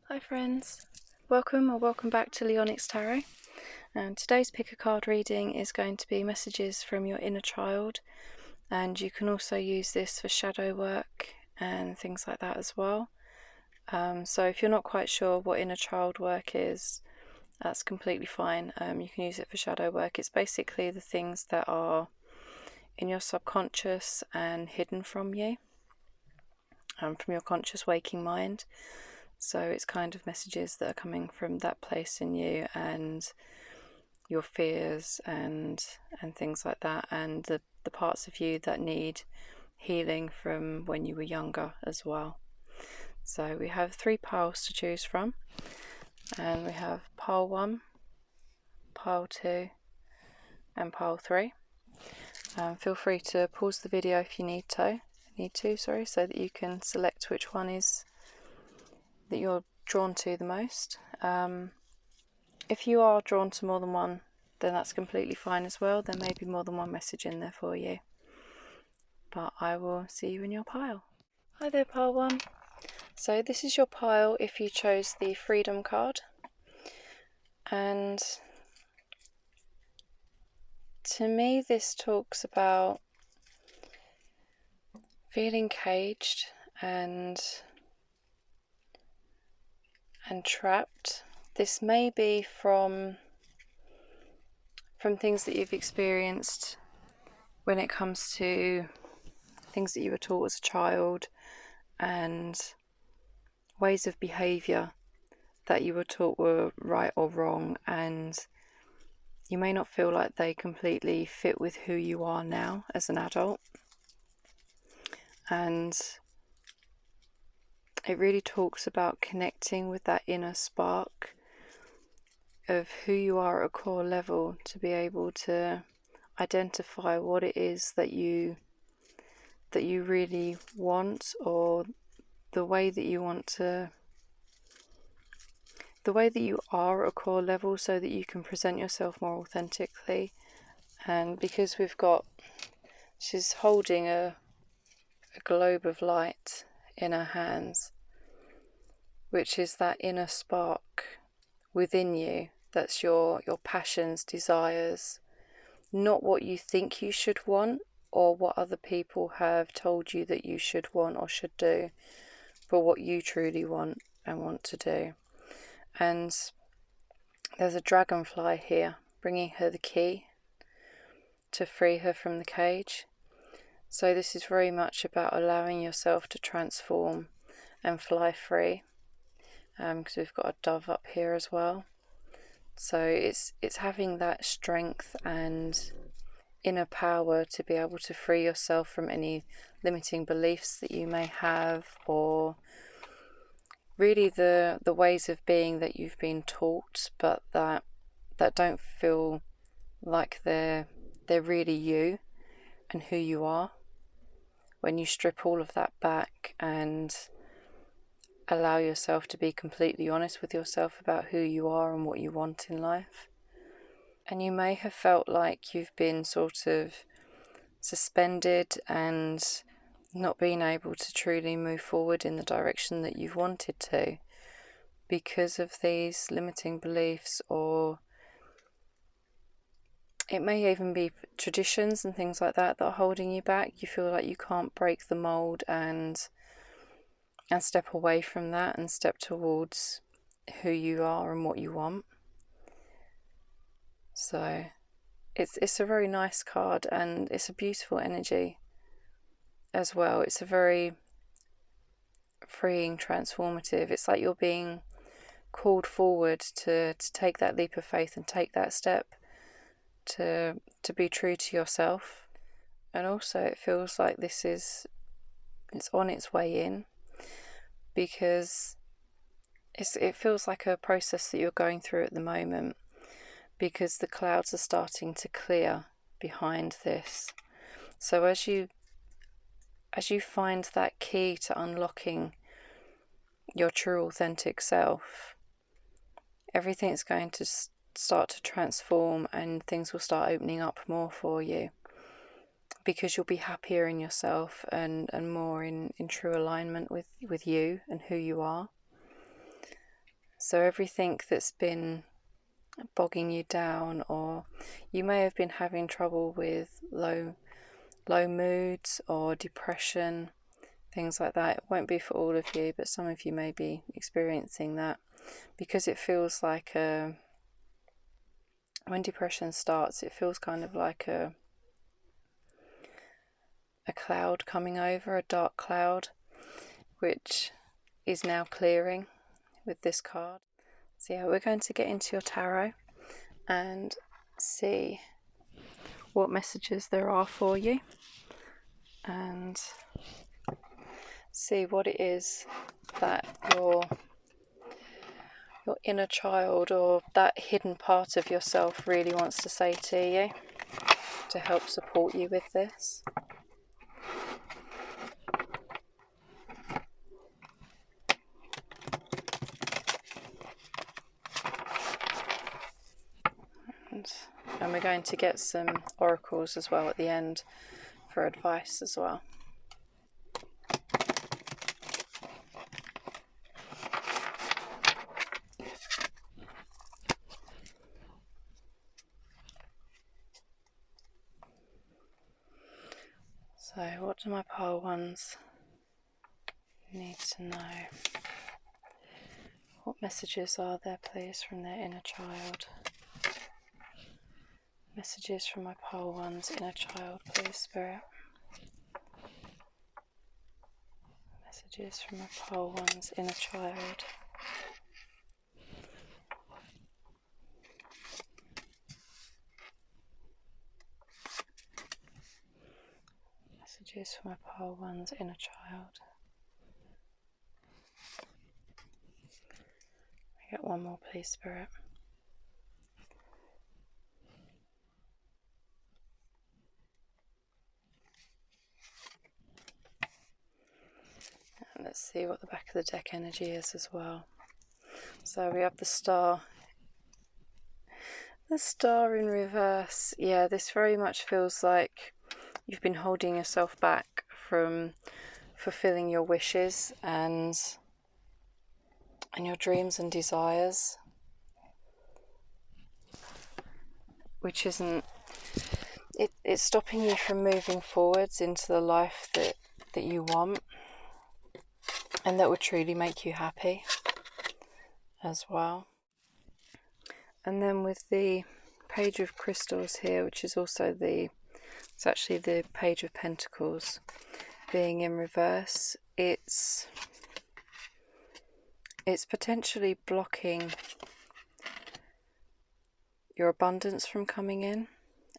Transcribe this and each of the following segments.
Hi friends, welcome back to Leonyx Tarot, and today's pick a card reading is going to be messages from your inner child, and you can also use this for shadow work and things like that as well. So if you're not quite sure what inner child work is, that's completely fine. You can use it for shadow work. It's basically the things that are in your subconscious and hidden from you, from your conscious waking mind. So it's kind of messages that are coming from that place in you and your fears and things like that, and the parts of you that need healing from when you were younger as well. So we have 3 piles to choose from, and we have pile 1, pile 2 and pile 3. Feel free to pause the video if you need to, so that you can select which one is that you're drawn to the most. If you are drawn to more than one, then that's completely fine as well. There may be more than one message in there for you. But I will see you in your pile. Hi there, pile 1. So this is your pile if you chose the Freedom card. And to me this talks about feeling caged and trapped. This may be from things that you've experienced when it comes to things that you were taught as a child and ways of behaviour that you were taught were right or wrong, and you may not feel like they completely fit with who you are now as an adult. And it really talks about connecting with that inner spark of who you are at a core level, to be able to identify what it is that you really want, or the way that you want to, the way that you are at a core level, so that you can present yourself more authentically. And because she's holding a globe of light in her hands, which is that inner spark within you, that's your passions, desires, not what you think you should want or what other people have told you that you should want or should do, but what you truly want and want to do. And there's a dragonfly here bringing her the key to free her from the cage. So this is very much about allowing yourself to transform and fly free, because we've got a dove up here as well. So it's having that strength and inner power to be able to free yourself from any limiting beliefs that you may have, or really the ways of being that you've been taught, but that don't feel like they're really you and who you are. When you strip all of that back and allow yourself to be completely honest with yourself about who you are and what you want in life. And you may have felt like you've been sort of suspended and not being able to truly move forward in the direction that you've wanted to, because of these limiting beliefs, or it may even be traditions and things like that are holding you back. You feel like you can't break the mold and step away from that and step towards who you are and what you want. So it's a very nice card, and it's a beautiful energy as well. It's a very freeing, transformative. It's like you're being called forward to take that leap of faith and take that step to be true to yourself. And also it feels like it's on its way in, because it feels like a process that you're going through at the moment, because the clouds are starting to clear behind this. So as you find that key to unlocking your true authentic self, everything's going to start to transform, and things will start opening up more for you, because you'll be happier in yourself and more in true alignment with you and who you are. So everything that's been bogging you down, or you may have been having trouble with low moods or depression, things like that. It won't be for all of you, but some of you may be experiencing that, because it feels like when depression starts, it feels kind of like a cloud coming over, a dark cloud, which is now clearing with this card. So yeah, we're going to get into your tarot and see what messages there are for you, and see what it is that your inner child, or that hidden part of yourself, really wants to say to you to help support you with this. And we're going to get some oracles as well at the end for advice as well. So what do my pile ones need to know? What messages are there, please, from their inner child? Messages from my pile one's inner child, please, Spirit. Messages from my pile one's inner child. Messages from my pile one's inner child. I get one more, please, Spirit. And let's see what the back of the deck energy is as well. So we have the Star. The Star in reverse. Yeah, this very much feels like you've been holding yourself back from fulfilling your wishes and your dreams and desires, which isn't, it's stopping you from moving forwards into the life that you want and that would truly make you happy as well. And then with the Page of Crystals here, which is also it's actually the Page of Pentacles being in reverse, it's potentially blocking your abundance from coming in.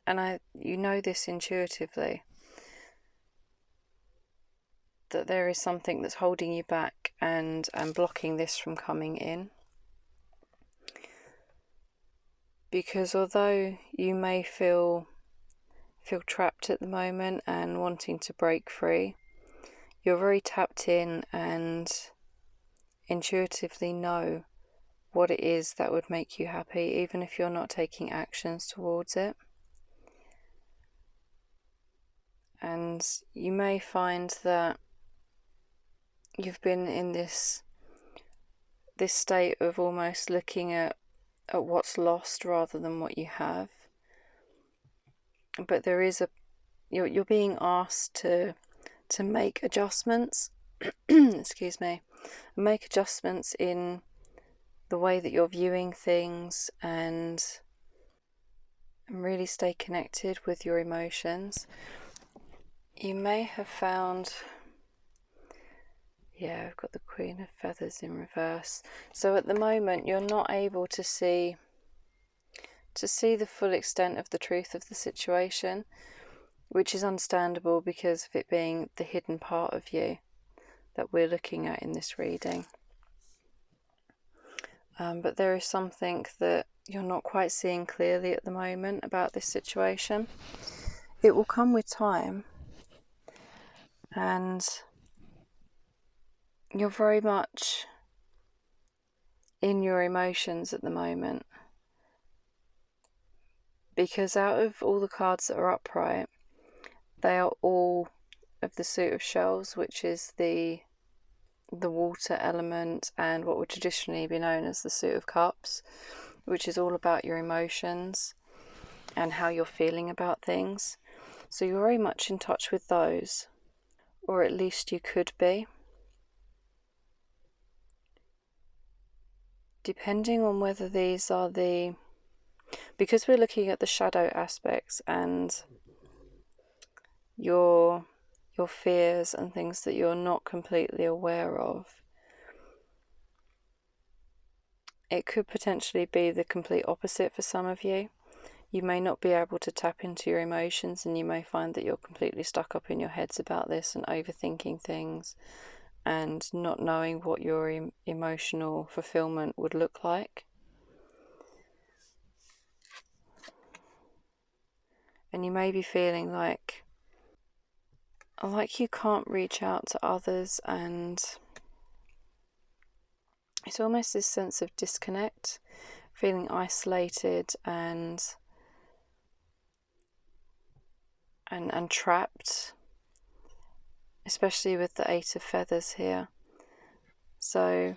And you know this intuitively, that there is something that's holding you back and blocking this from coming in. Because although you may feel trapped at the moment and wanting to break free, you're very tapped in and intuitively know what it is that would make you happy, even if you're not taking actions towards it. And you may find that you've been in this state of almost looking at what's lost rather than what you have. But there is you're being asked to make adjustments excuse me, make adjustments in the way that you're viewing things, and really stay connected with your emotions. You may have found, yeah, I've got the Queen of Feathers in reverse. So at the moment you're not able to see the full extent of the truth of the situation, which is understandable because of it being the hidden part of you that we're looking at in this reading. But there is something that you're not quite seeing clearly at the moment about this situation. It will come with time, and you're very much in your emotions at the moment, because out of all the cards that are upright, they are all of the Suit of Shells, which is the the water element and what would traditionally be known as the Suit of Cups, which is all about your emotions and how you're feeling about things. So you're very much in touch with those, or at least you could be. Depending on whether these are because we're looking at the shadow aspects and your fears and things that you're not completely aware of, it could potentially be the complete opposite for some of you. You may not be able to tap into your emotions, and you may find that you're completely stuck up in your heads about this and overthinking things and not knowing what your emotional fulfillment would look like. And you may be feeling like you can't reach out to others, and it's almost this sense of disconnect, feeling isolated and trapped, especially with the 8 of Feathers here. So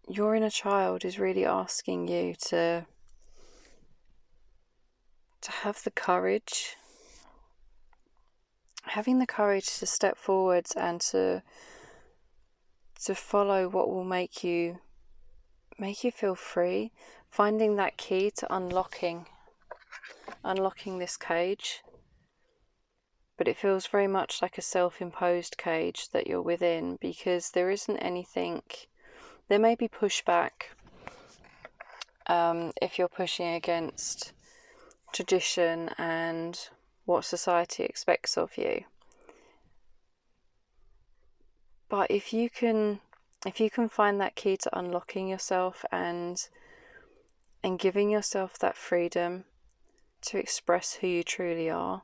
your inner child is really asking you to have the courage, having the courage to step forwards and to follow what will make you feel free, finding that key to unlocking this cage. But it feels very much like a self-imposed cage that you're within, because there isn't anything. There may be pushback if you're pushing against tradition and what society expects of you. But if you can find that key to unlocking yourself and giving yourself that freedom to express who you truly are,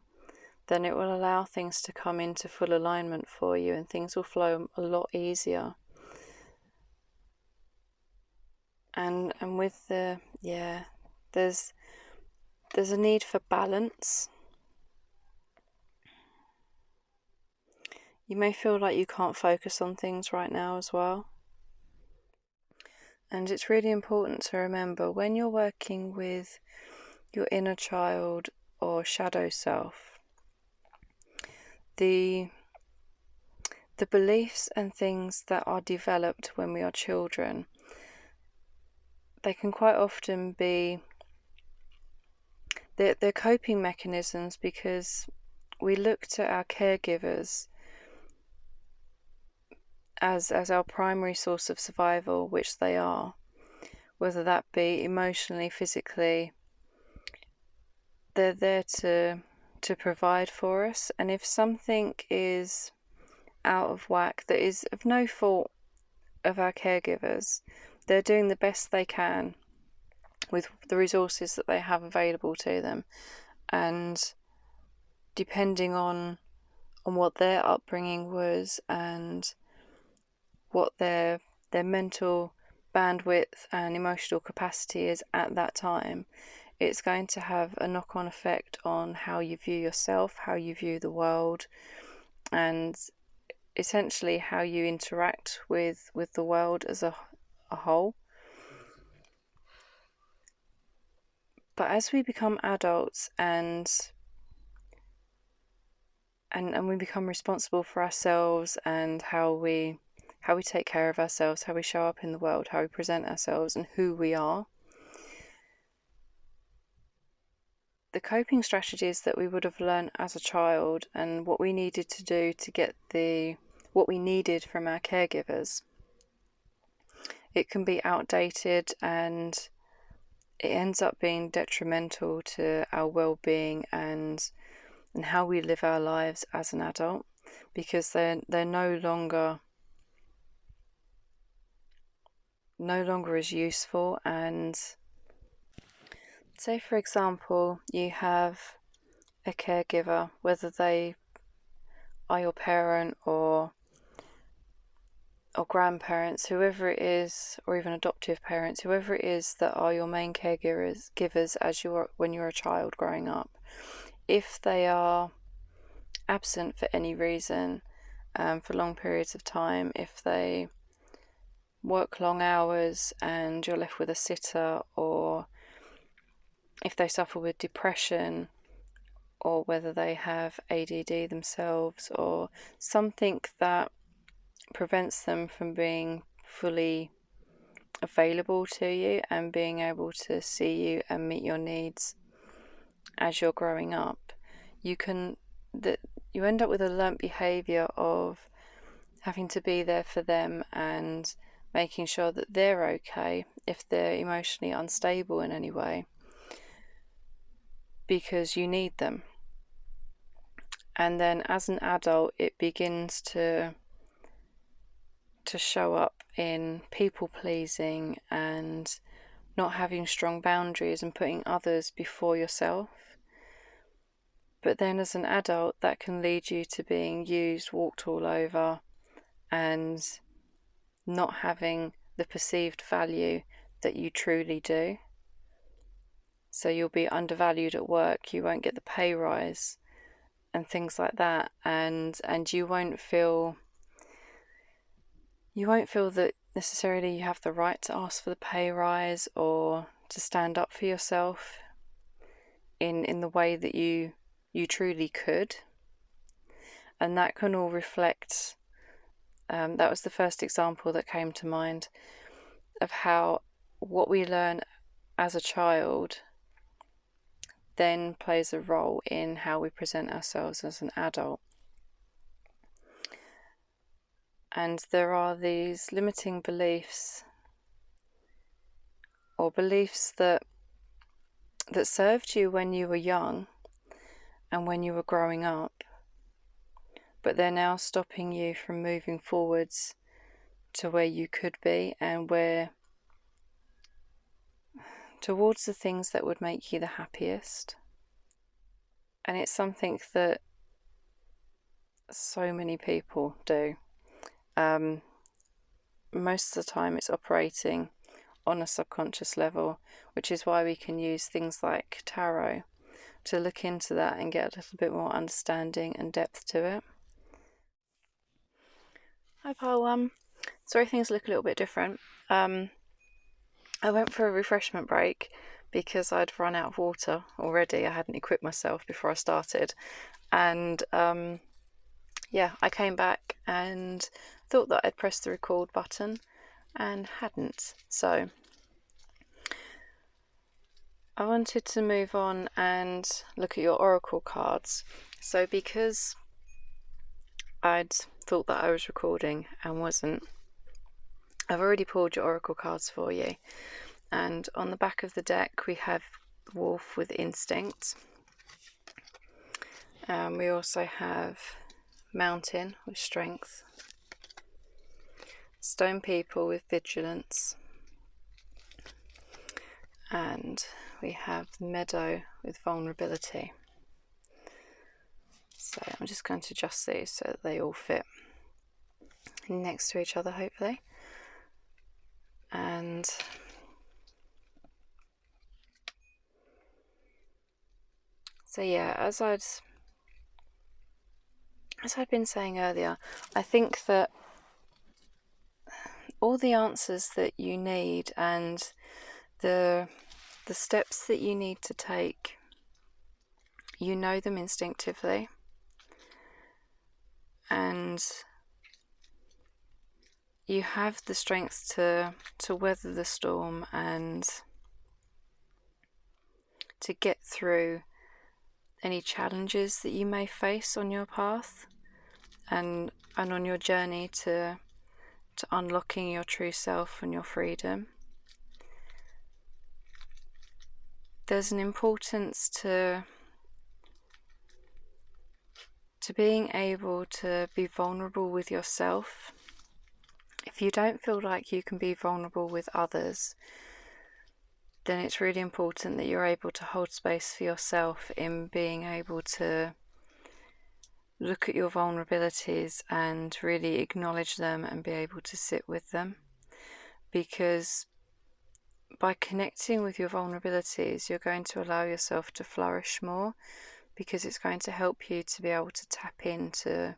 then it will allow things to come into full alignment for you, and things will flow a lot easier. And with there's a need for balance. You may feel like you can't focus on things right now as well. And it's really important to remember, when you're working with your inner child or shadow self, the beliefs and things that are developed when we are children, they can quite often be they're coping mechanisms, because we look to our caregivers as our primary source of survival, which they are, whether that be emotionally, physically. They're there to provide for us, and if something is out of whack, that is of no fault of our caregivers, they're doing the best they can with the resources that they have available to them, and depending on what their upbringing was and what their mental bandwidth and emotional capacity is at that time, it's going to have a knock-on effect on how you view yourself, how you view the world, and essentially how you interact with the world as a whole. But as we become adults and we become responsible for ourselves and how we take care of ourselves, how we show up in the world, how we present ourselves, and who we are, the coping strategies that we would have learned as a child and what we needed to do to get what we needed from our caregivers, it can be outdated, and it ends up being detrimental to our well-being and how we live our lives as an adult, because they're no longer as useful. And say, for example, you have a caregiver, whether they are your parent or grandparents, whoever it is, or even adoptive parents, whoever it is that are your main caregivers when you're a child growing up. If they are absent for any reason, for long periods of time, if they work long hours and you're left with a sitter, or if they suffer with depression, or whether they have ADD themselves, or something that prevents them from being fully available to you and being able to see you and meet your needs as you're growing up. You end up with a learnt behaviour of having to be there for them and making sure that they're okay if they're emotionally unstable in any way, because you need them. And then as an adult, it begins to show up in people pleasing and not having strong boundaries and putting others before yourself. But then as an adult, that can lead you to being used, walked all over, and not having the perceived value that you truly do. So you'll be undervalued at work, you won't get the pay rise and things like that, and you won't feel that necessarily you have the right to ask for the pay rise or to stand up for yourself in the way that you truly could. And that can all reflect, that was the first example that came to mind of how what we learn as a child then plays a role in how we present ourselves as an adult. And there are these limiting beliefs, or beliefs that served you when you were young and when you were growing up, but they're now stopping you from moving forwards to where you could be and where towards the things that would make you the happiest. And it's something that so many people do. Most of the time it's operating on a subconscious level, which is why we can use things like tarot to look into that and get a little bit more understanding and depth to it. Hi Paul, sorry things look a little bit different. I went for a refreshment break because I'd run out of water already. I hadn't equipped myself before I started, and I came back and thought that I'd pressed the record button and hadn't. So I wanted to move on and look at your oracle cards. So because I'd thought that I was recording and wasn't, I've already pulled your oracle cards for you. And on the back of the deck we have Wolf with Instinct. We also have Mountain with Strength, Stone People with Vigilance, and we have Meadow with Vulnerability. So I'm just going to adjust these so that they all fit next to each other, hopefully. And so yeah, as I'd been saying earlier, I think that all the answers that you need and the steps that you need to take, you know them instinctively, and you have the strength to weather the storm and to get through any challenges that you may face on your path and on your journey to unlocking your true self and your freedom. There's an importance to being able to be vulnerable with yourself. If you don't feel like you can be vulnerable with others, then it's really important that you're able to hold space for yourself in being able to look at your vulnerabilities and really acknowledge them and be able to sit with them. Because by connecting with your vulnerabilities, you're going to allow yourself to flourish more, because it's going to help you to be able to tap into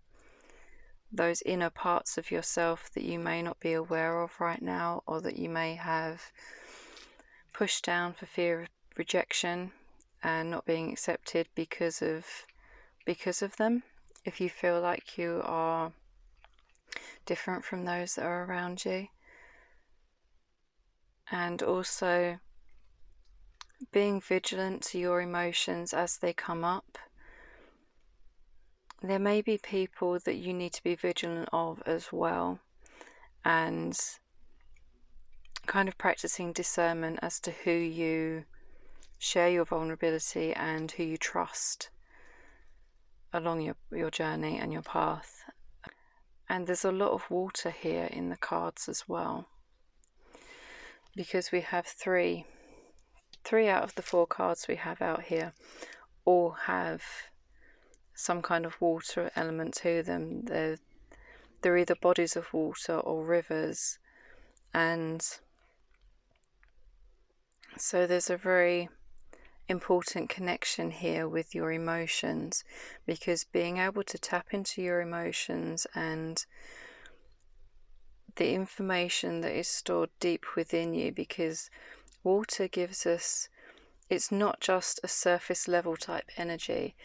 those inner parts of yourself that you may not be aware of right now, or that you may have pushed down for fear of rejection and not being accepted because of them. If you feel like you are different from those that are around you. And also being vigilant to your emotions as they come up. There may be people that you need to be vigilant of as well, and kind of practicing discernment as to who you share your vulnerability and who you trust along your journey and your path. And there's a lot of water here in the cards as well, because we have three out of the 4 cards we have out here all have some kind of water element to them. They're either bodies of water or rivers, and so there's a very important connection here with your emotions, because being able to tap into your emotions and the information that is stored deep within you, because water gives us, it's not just a surface level type energy,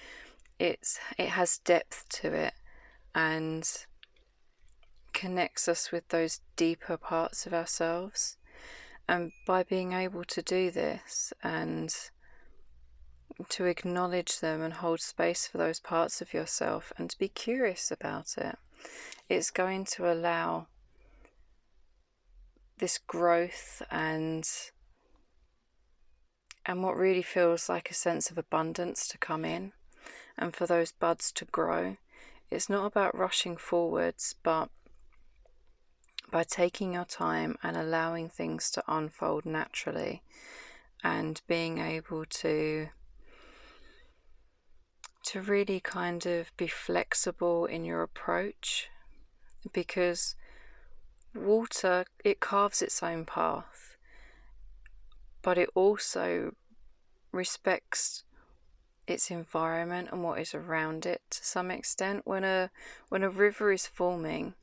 it has depth to it and connects us with those deeper parts of ourselves. And by being able to do this and to acknowledge them and hold space for those parts of yourself and to be curious about it, it's going to allow this growth and what really feels like a sense of abundance to come in, and for those buds to grow. It's not about rushing forwards, but by taking your time and allowing things to unfold naturally, and being able to really kind of be flexible in your approach, because water, it carves its own path, but it also respects its environment and what is around it to some extent. When a river is forming,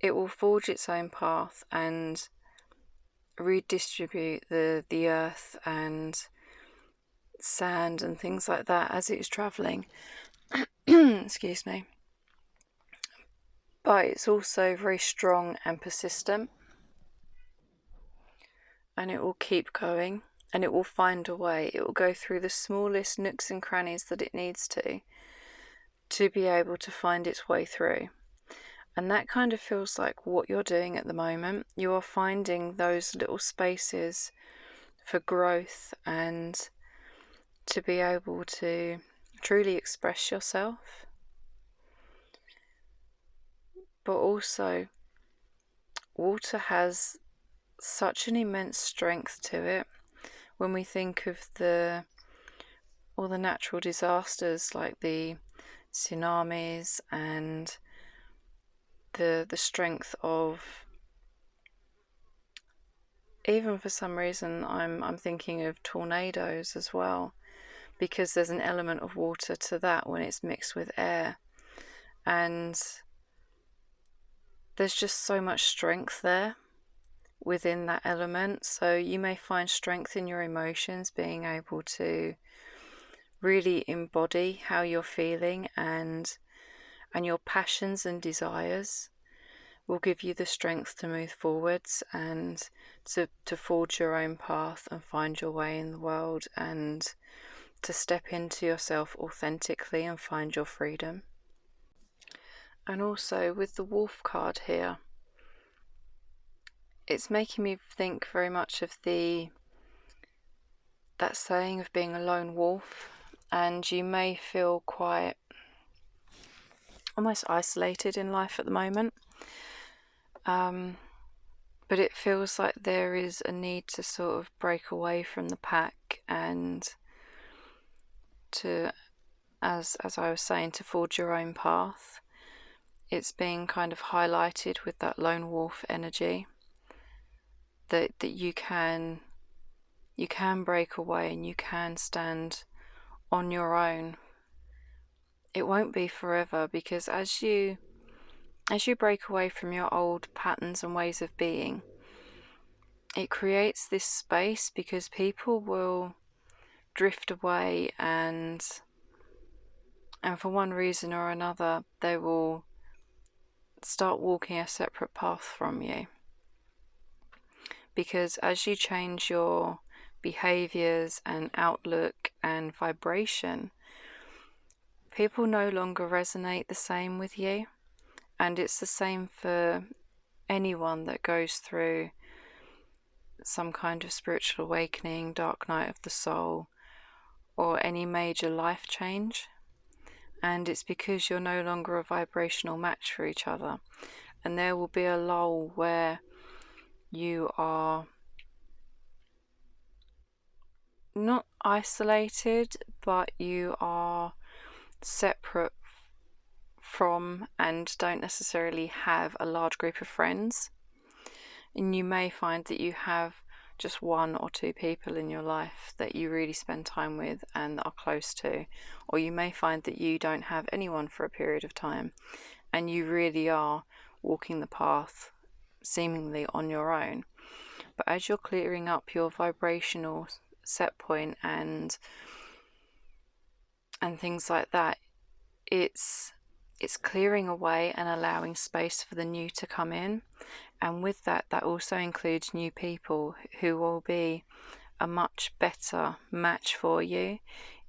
it will forge its own path and redistribute the earth and sand and things like that as it's travelling. Excuse me. But it's also very strong and persistent, and it will keep going, and it will find a way. It will go through the smallest nooks and crannies that it needs to be able to find its way through. And that kind of feels like what you're doing at the moment. You are finding those little spaces for growth and to be able to truly express yourself. But also, water has such an immense strength to it. When we think of all the natural disasters like the tsunamis and the strength of, even for some reason I'm thinking of tornadoes as well, because there's an element of water to that when it's mixed with air, and there's just so much strength there within that element. So you may find strength in your emotions, being able to really embody how you're feeling, and your passions and desires will give you the strength to move forwards and to forge your own path and find your way in the world, and to step into yourself authentically and find your freedom. And also with the wolf card here, it's making me think very much of that saying of being a lone wolf, and you may feel quite almost isolated in life at the moment, but it feels like there is a need to sort of break away from the pack and to, as I was saying, to forge your own path. It's being kind of highlighted with that lone wolf energy, that you can break away and you can stand on your own. It won't be forever, because as you as you break away from your old patterns and ways of being, it creates this space because people will drift away, and for one reason or another they will start walking a separate path from you. Because as you change your behaviors and outlook and vibration, people no longer resonate the same with you. And it's the same for anyone that goes through some kind of spiritual awakening, dark night of the soul, or any major life change. And it's because you're no longer a vibrational match for each other. And there will be a lull where you are not isolated, but you are separate from and don't necessarily have a large group of friends. And you may find that you have just one or two people in your life that you really spend time with and that are close to, or you may find that you don't have anyone for a period of time and you really are walking the path seemingly on your own. But as you're clearing up your vibrational set point and things like that, it's clearing away and allowing space for the new to come in. And with that also includes new people who will be a much better match for you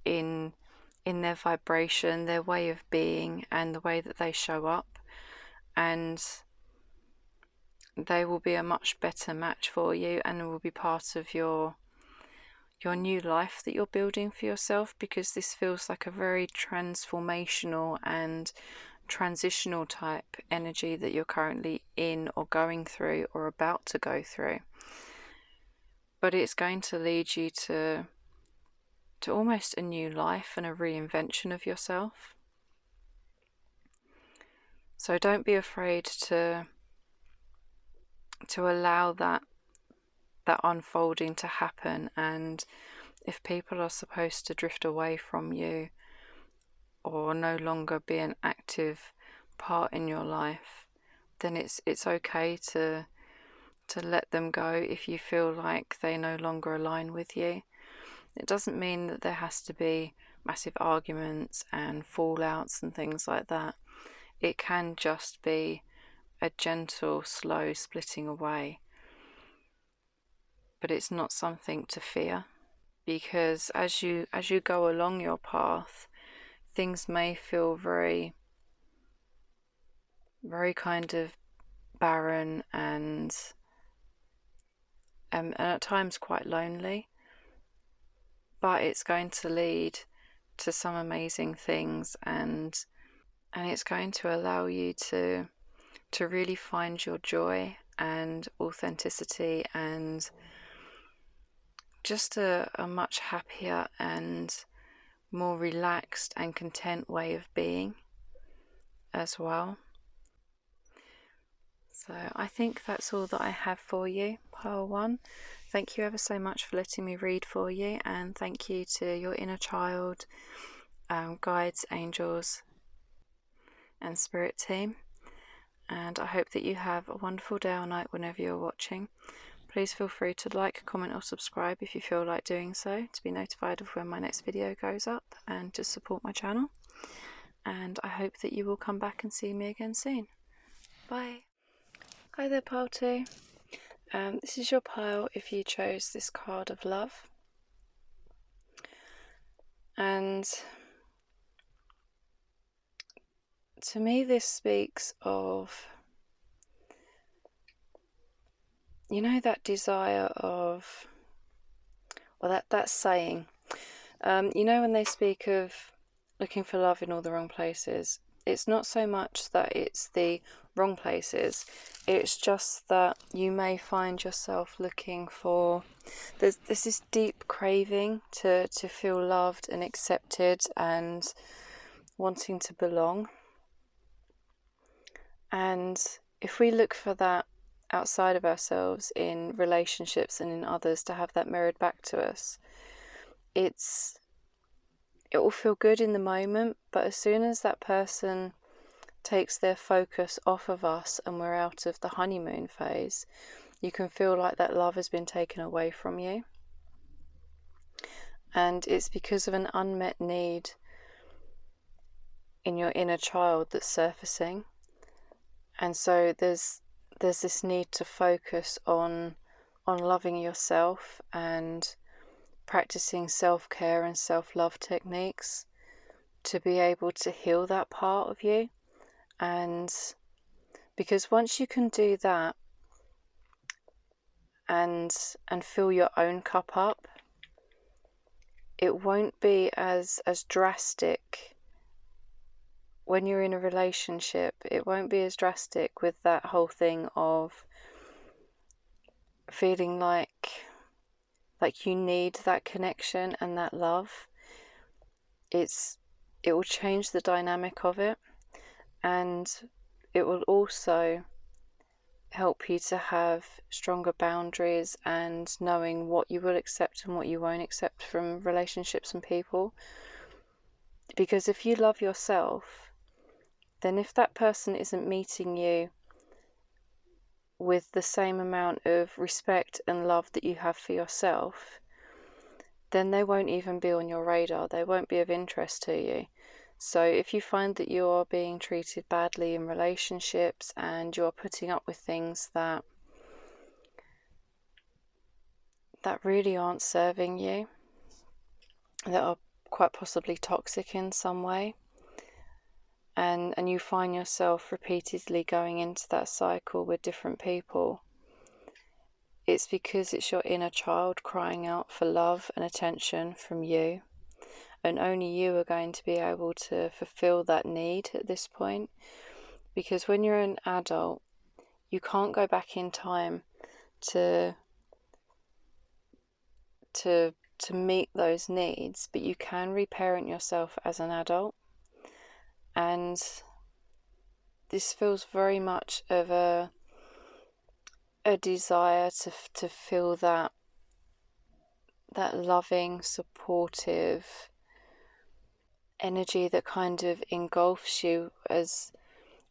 in their vibration, their way of being, and the way that they show up. And they will be a much better match for you and will be part of your new life that you're building for yourself, because this feels like a very transformational and transitional type energy that you're currently in or going through or about to go through. But it's going to lead you to almost a new life and a reinvention of yourself. So don't be afraid to allow that unfolding to happen. And if people are supposed to drift away from you or no longer be an active part in your life, then it's okay to let them go if you feel like they no longer align with you. It doesn't mean that there has to be massive arguments and fallouts and things like that. It can just be a gentle, slow splitting away. But it's not something to fear, because as you go along your path, things may feel very, very kind of barren and at times quite lonely. But it's going to lead to some amazing things, and it's going to allow you to really find your joy and authenticity and just a much happier and more relaxed and content way of being as well. So I think that's all that I have for you, pile 1. Thank you ever so much for letting me read for you, and thank you to your inner child, guides, angels and spirit team. And I hope that you have a wonderful day or night whenever you're watching. Please feel free to like, comment or subscribe if you feel like doing so, to be notified of when my next video goes up and to support my channel. And I hope that you will come back and see me again soon. Bye. Hi there, pile 2. This is your pile if you chose this card of love. And to me this speaks of, you know, that desire of, or that saying, you know, when they speak of looking for love in all the wrong places, it's not so much that it's the wrong places, it's just that you may find yourself looking for, there's this deep craving to feel loved and accepted and wanting to belong. And if we look for that outside of ourselves in relationships and in others, to have that mirrored back to us, it will feel good in the moment, but as soon as that person takes their focus off of us and we're out of the honeymoon phase, you can feel like that love has been taken away from you. And it's because of an unmet need in your inner child that's surfacing. And so there's this need to focus on loving yourself and practicing self-care and self-love techniques to be able to heal that part of you. And because once you can do that and fill your own cup up, it won't be as drastic when you're in a relationship. It won't be as drastic with that whole thing of feeling like you need that connection and that love. It will change the dynamic of it, and it will also help you to have stronger boundaries and knowing what you will accept and what you won't accept from relationships and people. Because if you love yourself, then if that person isn't meeting you with the same amount of respect and love that you have for yourself, then they won't even be on your radar. They won't be of interest to you. So if you find that you are being treated badly in relationships and you're putting up with things that really aren't serving you, that are quite possibly toxic in some way, and you find yourself repeatedly going into that cycle with different people, it's because it's your inner child crying out for love and attention from you. And only you are going to be able to fulfill that need at this point. Because when you're an adult, you can't go back in time to meet those needs, but you can reparent yourself as an adult. And this feels very much of a desire to feel that loving, supportive energy that kind of engulfs you as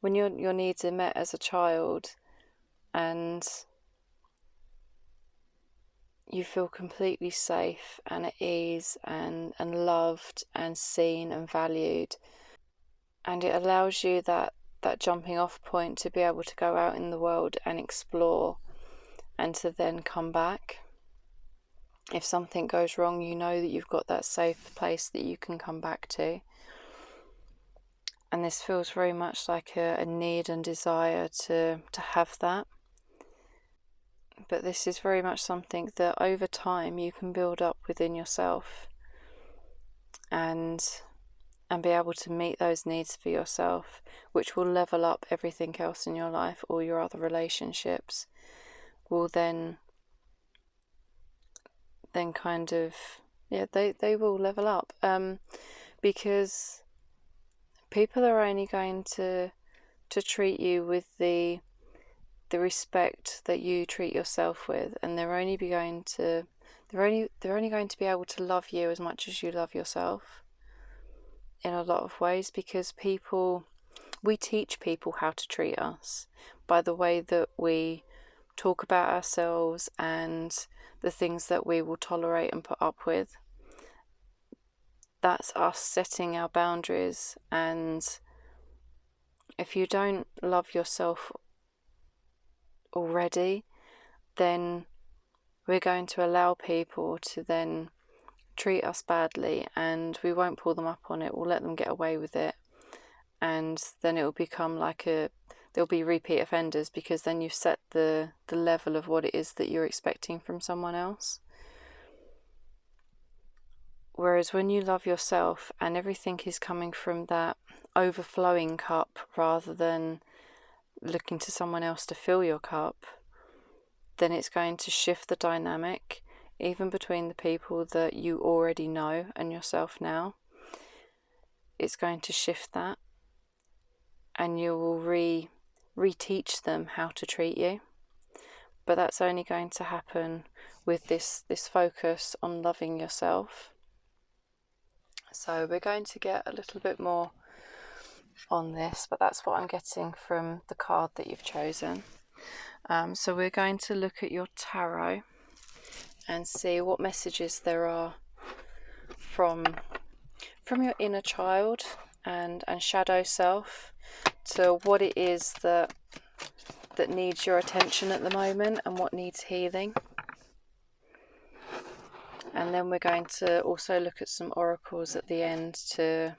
when your needs are met as a child, and you feel completely safe and at ease and loved and seen and valued, and it allows you that jumping off point to be able to go out in the world and explore, and to then come back. If something goes wrong, you know that you've got that safe place that you can come back to. And this feels very much like a need and desire to have that. But this is very much something that over time you can build up within yourself and be able to meet those needs for yourself, which will level up everything else in your life. All your other relationships will then kind of, they will level up, because people are only going to treat you with the respect that you treat yourself with, and they're only going to be able to love you as much as you love yourself in a lot of ways, because we teach people how to treat us by the way that we talk about ourselves and the things that we will tolerate and put up with. That's us setting our boundaries. And if you don't love yourself already, then we're going to allow people to then treat us badly, and we won't pull them up on it. We'll let them get away with it, and then it will become like there'll be repeat offenders, because then you've set the level of what it is that you're expecting from someone else. Whereas when you love yourself and everything is coming from that overflowing cup rather than looking to someone else to fill your cup, then it's going to shift the dynamic, even between the people that you already know and yourself now. It's going to shift that, and you will reteach them how to treat you. But that's only going to happen with this focus on loving yourself. So we're going to get a little bit more on this, but that's what I'm getting from the card that you've chosen. So we're going to look at your tarot and see what messages there are from your inner child and shadow self to what it is that needs your attention at the moment and what needs healing. And then we're going to also look at some oracles at the end to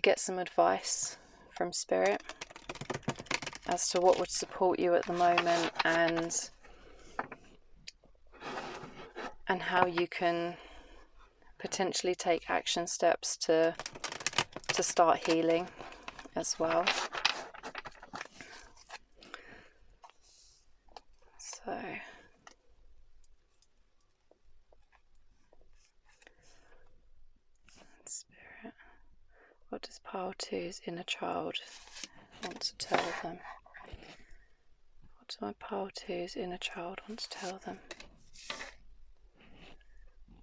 get some advice from Spirit as to what would support you at the moment and how you can potentially take action steps to start healing as well. So Spirit, what does Pile 2's inner child want to tell them? What does my Pile 2's inner child want to tell them?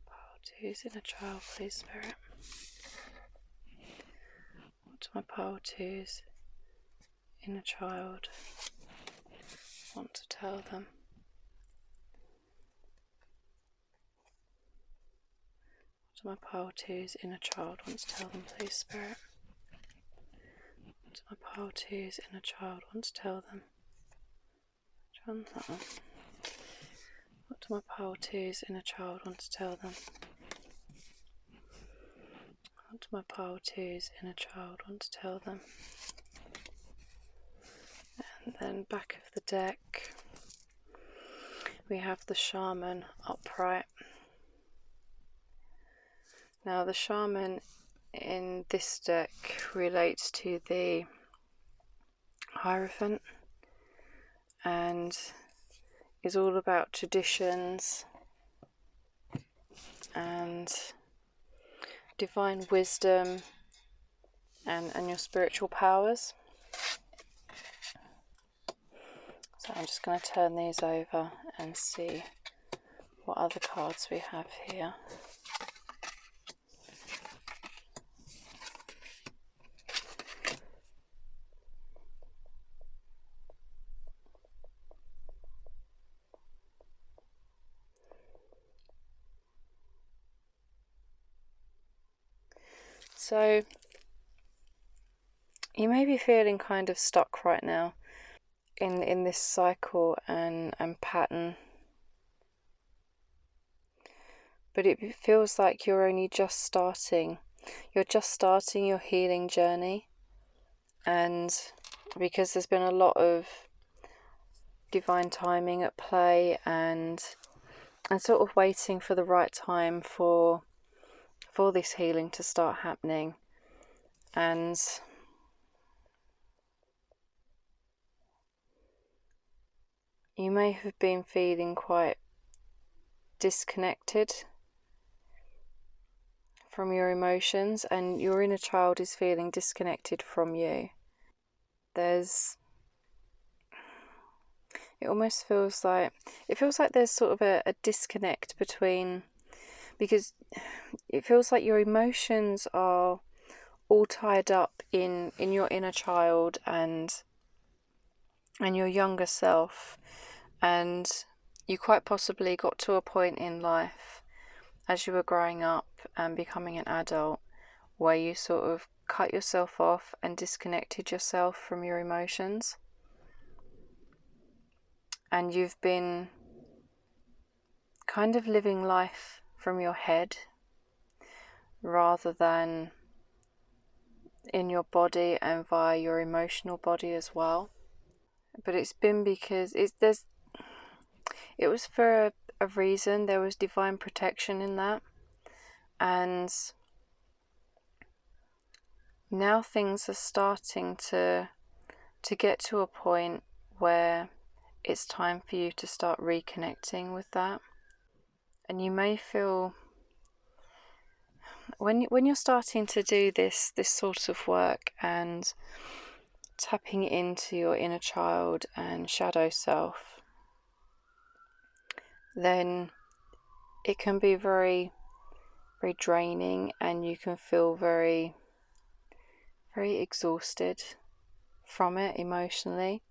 Pile 2's inner child, please, Spirit. What does my Pile 2's inner child want to tell them? What do my Pile 2's inner child want to tell them, please, Spirit? What do my Pile 2's inner child want to tell them? John, that one. What do my Pile 2's inner child want to tell them? What do my Pile 2's inner child want to tell them? And then back of the deck, we have the Shaman upright. Now the Shaman in this deck relates to the Hierophant and is all about traditions and divine wisdom and your spiritual powers. So I'm just going to turn these over and see what other cards we have here. So you may be feeling kind of stuck right now in this cycle and pattern, but it feels like you're only just starting. You're just starting your healing journey, and because there's been a lot of divine timing at play and sort of waiting for the right time for this healing to start happening. And you may have been feeling quite disconnected from your emotions, and your inner child is feeling disconnected from you. It almost feels like there's sort of a disconnect between, because it feels like your emotions are all tied up in your inner child and your younger self, and you quite possibly got to a point in life as you were growing up and becoming an adult where you sort of cut yourself off and disconnected yourself from your emotions, and you've been kind of living life from your head rather than in your body and via your emotional body as well. But it's been because it was for a reason. There was divine protection in that, and now things are starting to get to a point where it's time for you to start reconnecting with that. And you may feel, when you're starting to do this sort of work and tapping into your inner child and shadow self, then it can be very, very draining, and you can feel very very exhausted from it emotionally,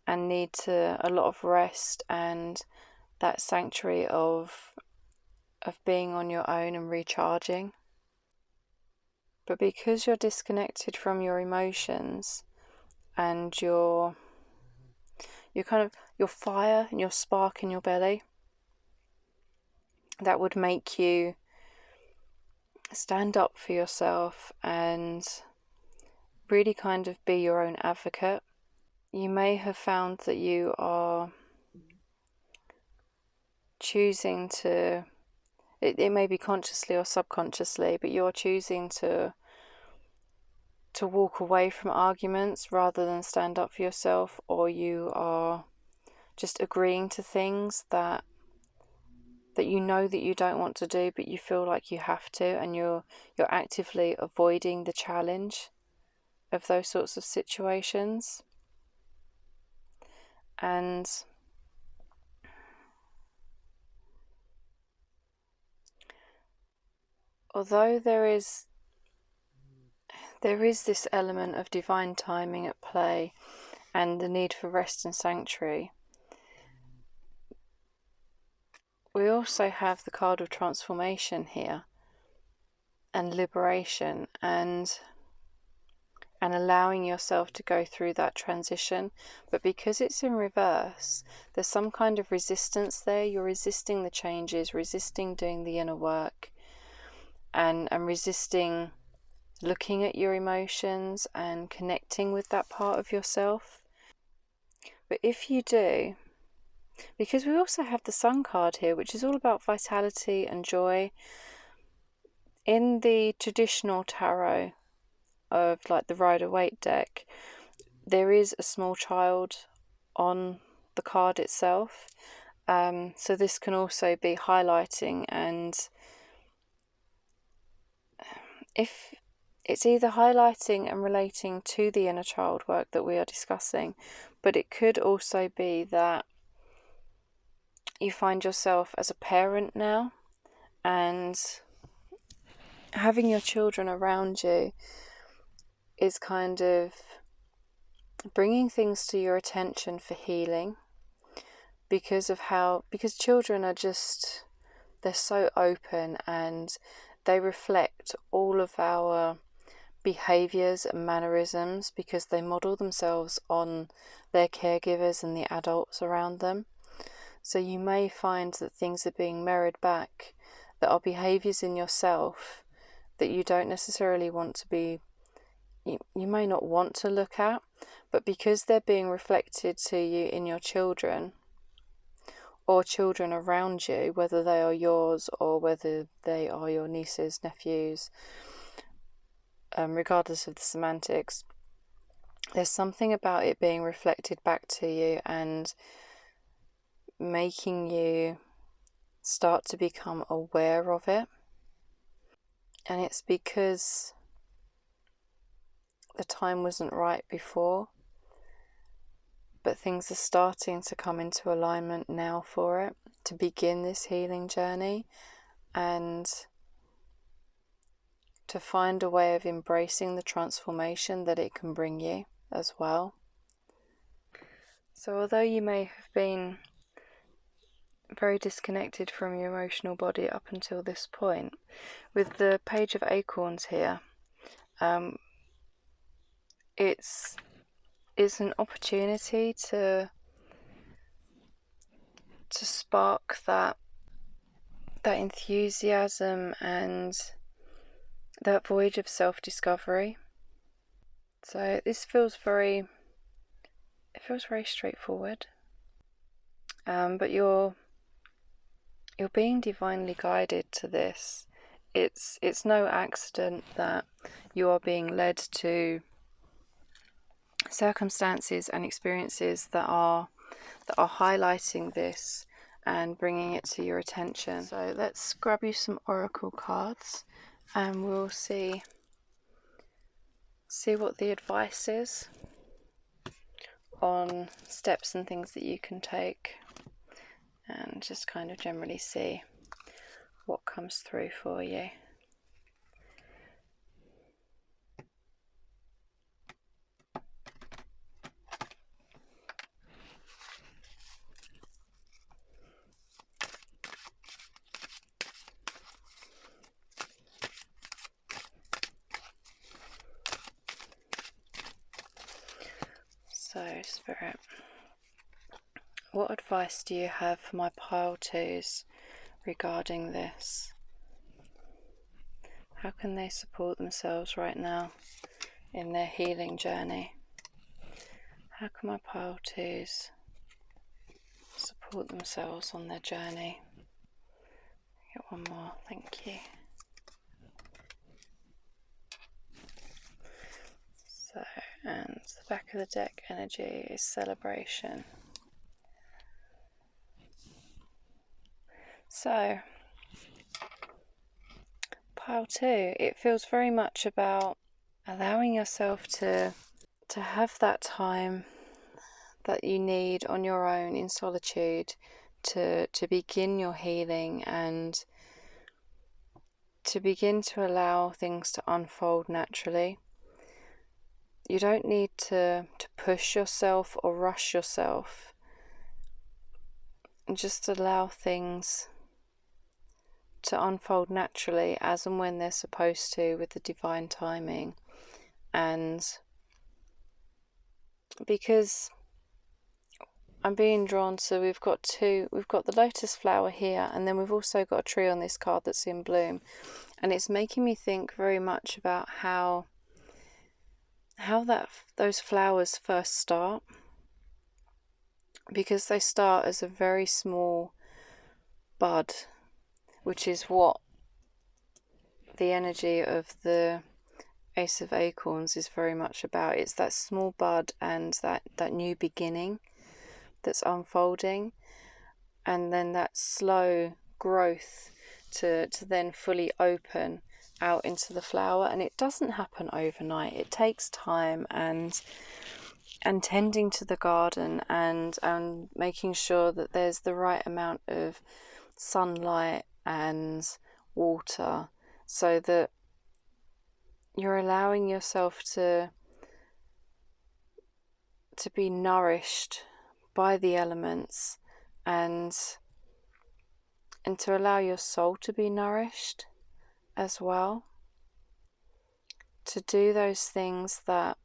and need a lot of rest and that sanctuary of being on your own and recharging. But because you're disconnected from your emotions and your fire and your spark in your belly, that would make you stand up for yourself and really kind of be your own advocate. You may have found that you are choosing to, it may be consciously or subconsciously, but you're choosing to walk away from arguments rather than stand up for yourself, or you are just agreeing to things that you know that you don't want to do, but you feel like you have to, and you're actively avoiding the challenge of those sorts of situations. And although there is this element of divine timing at play and the need for rest and sanctuary, we also have the card of transformation here, and liberation, and allowing yourself to go through that transition. But because it's in reverse, there's some kind of resistance there. You're resisting the changes, resisting doing the inner work, and resisting looking at your emotions and connecting with that part of yourself. But if you do, because we also have the Sun card here, which is all about vitality and joy. In the traditional tarot of like the Rider-Waite deck, there is a small child on the card itself. So this can also be highlighting, and if it's either highlighting and relating to the inner child work that we are discussing, but it could also be that you find yourself as a parent now, and having your children around you is kind of bringing things to your attention for healing, because children are just, they're so open, and they reflect all of our behaviors and mannerisms because they model themselves on their caregivers and the adults around them. So you may find that things are being mirrored back that are behaviors in yourself that you don't necessarily want to be, you may not want to look at, but because they're being reflected to you in your children or children around you, whether they are yours or whether they are your nieces, nephews, regardless of the semantics, there's something about it being reflected back to you and making you start to become aware of it. And it's because the time wasn't right before, but things are starting to come into alignment now for it to begin this healing journey, and to find a way of embracing the transformation that it can bring you as well. So although you may have been very disconnected from your emotional body up until this point, with the Page of Acorns here, it's an opportunity to spark that enthusiasm and that voyage of self-discovery. So this feels very straightforward, but you're being divinely guided to this. It's no accident that you are being led to circumstances and experiences that are highlighting this and bringing it to your attention. So let's grab you some oracle cards, and we'll see what the advice is on steps and things that you can take, and just kind of generally see what comes through for you. Spirit, what advice do you have for my pile twos regarding this? How can they support themselves right now in their healing journey? How can my pile twos support themselves on their journey? Get one more, thank you. So, and the back of the deck energy is celebration. So, pile two, it feels very much about allowing yourself to have that time that you need on your own in solitude to begin your healing and to begin to allow things to unfold naturally. You don't need to push yourself or rush yourself. Just allow things to unfold naturally as and when they're supposed to, with the divine timing. And because I'm being drawn to, we've got the lotus flower here, and then we've also got a tree on this card that's in bloom, and it's making me think very much about how those flowers first start, because they start as a very small bud, which is what the energy of the Ace of Acorns is very much about. It's that small bud and that new beginning that's unfolding, and then that slow growth to then fully open out into the flower. And it doesn't happen overnight. It takes time and tending to the garden and making sure that there's the right amount of sunlight and water, so that you're allowing yourself to be nourished by the elements, and to allow your soul to be nourished as well, to do those things that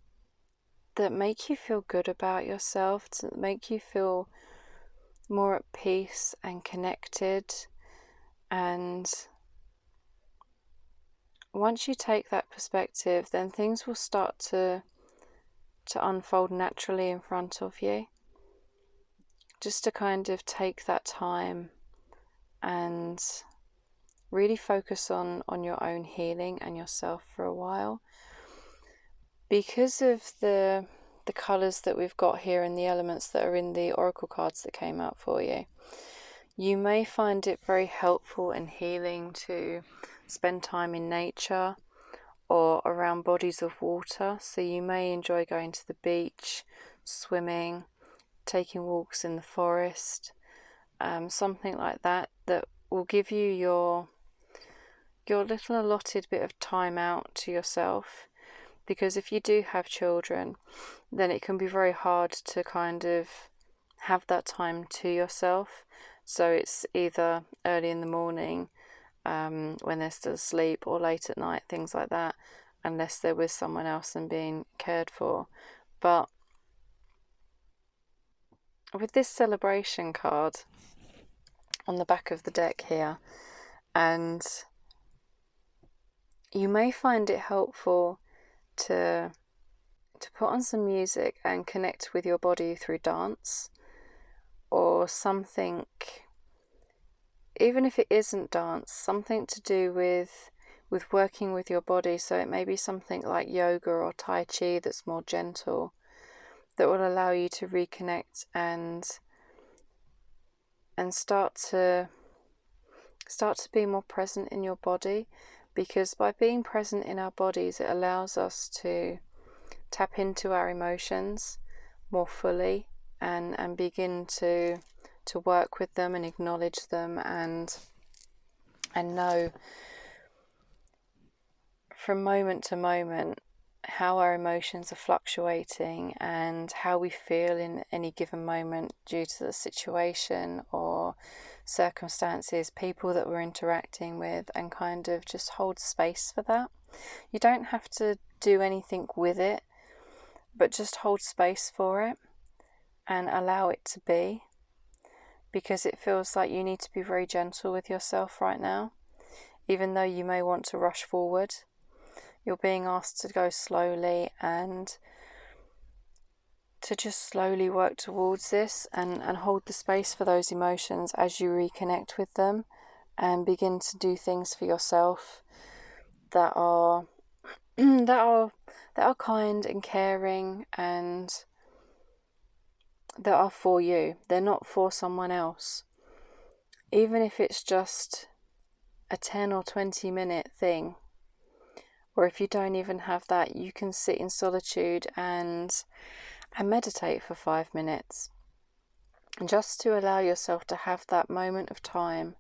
make you feel good about yourself, to make you feel more at peace and connected. And once you take that perspective, then things will start to unfold naturally in front of you. Just to kind of take that time and really focus on your own healing and yourself for a while. Because of the colours that we've got here and the elements that are in the oracle cards that came out for you, you may find it very helpful and healing to spend time in nature or around bodies of water. So you may enjoy going to the beach, swimming, taking walks in the forest, something like that will give you your little allotted bit of time out to yourself. Because if you do have children, then it can be very hard to kind of have that time to yourself. So it's either early in the morning when they're still asleep, or late at night, things like that, unless they're with someone else and being cared for. But with this celebration card on the back of the deck here, and you may find it helpful to put on some music and connect with your body through dance or something, even if it isn't dance, something to do with working with your body. So it may be something like yoga or tai chi that's more gentle, that will allow you to reconnect and start to be more present in your body. Because by being present in our bodies, it allows us to tap into our emotions more fully and begin to work with them and acknowledge them and know from moment to moment how our emotions are fluctuating and how we feel in any given moment due to the situation or circumstances, people that we're interacting with, and kind of just hold space for that. You don't have to do anything with it, but just hold space for it. and allow it to be, because it feels like you need to be very gentle with yourself right now. Even though you may want to rush forward, you're being asked to go slowly and to just slowly work towards this and hold the space for those emotions as you reconnect with them and begin to do things for yourself that are that are kind and caring and that are for you. They're not for someone else. Even if it's just a 10 or 20 minute thing, or if you don't even have that, you can sit in solitude and meditate for 5 minutes, just to allow yourself to have that moment of time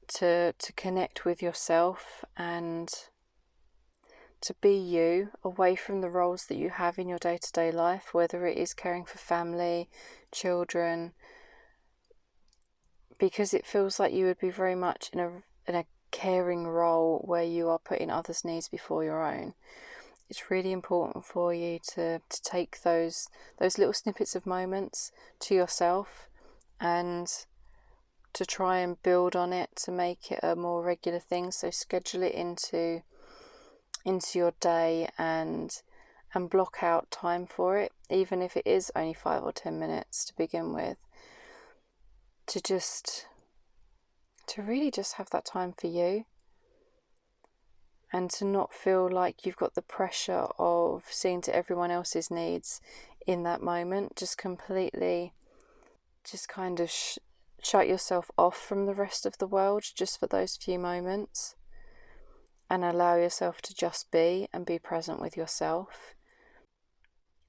to connect with yourself and to be you, away from the roles that you have in your day-to-day life, whether it is caring for family, children, because it feels like you would be very much in a caring role where you are putting others' needs before your own. It's really important for you to take those little snippets of moments to yourself and to try and build on it to make it a more regular thing. So schedule it into your day and block out time for it, even if it is only 5 or 10 minutes to begin with, to really just have that time for you and to not feel like you've got the pressure of seeing to everyone else's needs in that moment. Just completely kind of shut yourself off from the rest of the world just for those few moments and allow yourself to just be and be present with yourself.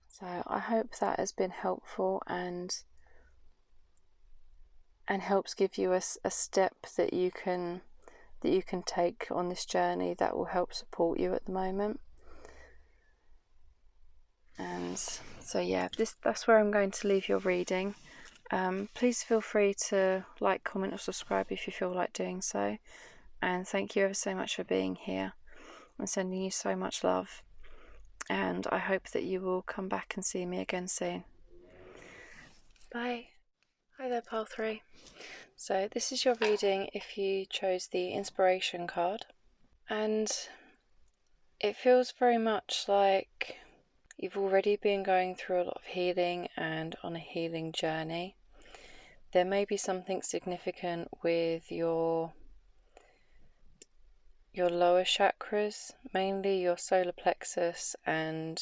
So I hope that has been helpful and helps give you a step that you can take on this journey that will help support you at the moment. And so yeah, that's where I'm going to leave your reading. Please feel free to like, comment or subscribe if you feel like doing so. And thank you ever so much for being here. I'm sending you so much love. And I hope that you will come back and see me again soon. Bye. Hi there, Pile 3. So this is your reading if you chose the inspiration card. And it feels very much like you've already been going through a lot of healing and on a healing journey. There may be something significant with your lower chakras, mainly your solar plexus and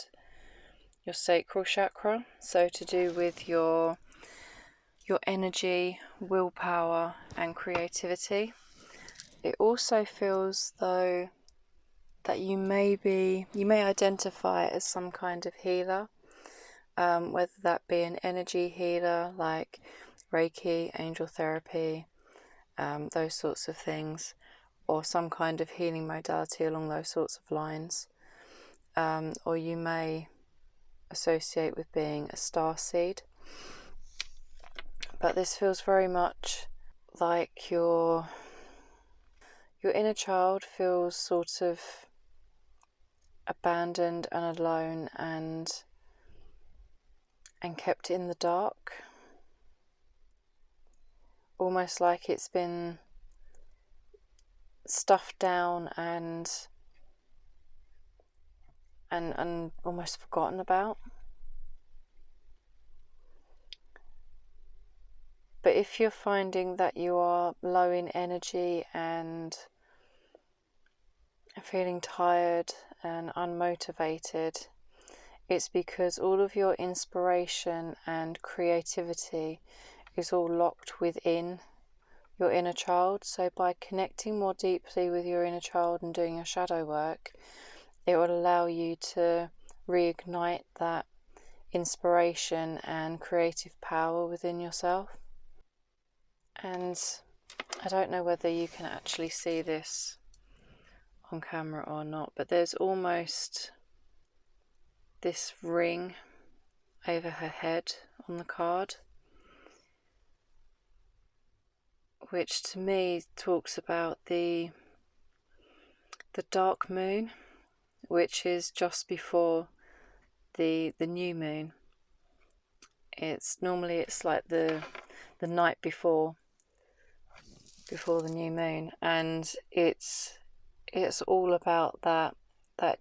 your sacral chakra. So to do with your energy, willpower and creativity. It also feels though that you may identify as some kind of healer, whether that be an energy healer like Reiki, angel therapy, those sorts of things, or some kind of healing modality along those sorts of lines, or you may associate with being a starseed. But this feels very much like your inner child feels sort of abandoned and alone and kept in the dark, almost like it's been stuffed down and almost forgotten about. But if you're finding that you are low in energy and feeling tired and unmotivated, it's because all of your inspiration and creativity is all locked within your inner child. So by connecting more deeply with your inner child and doing your shadow work, it will allow you to reignite that inspiration and creative power within yourself. And I don't know whether you can actually see this on camera or not, but there's almost this ring over her head on the card, which to me talks about the dark moon, which is just before the new moon. It's like the night before the new moon, and it's all about that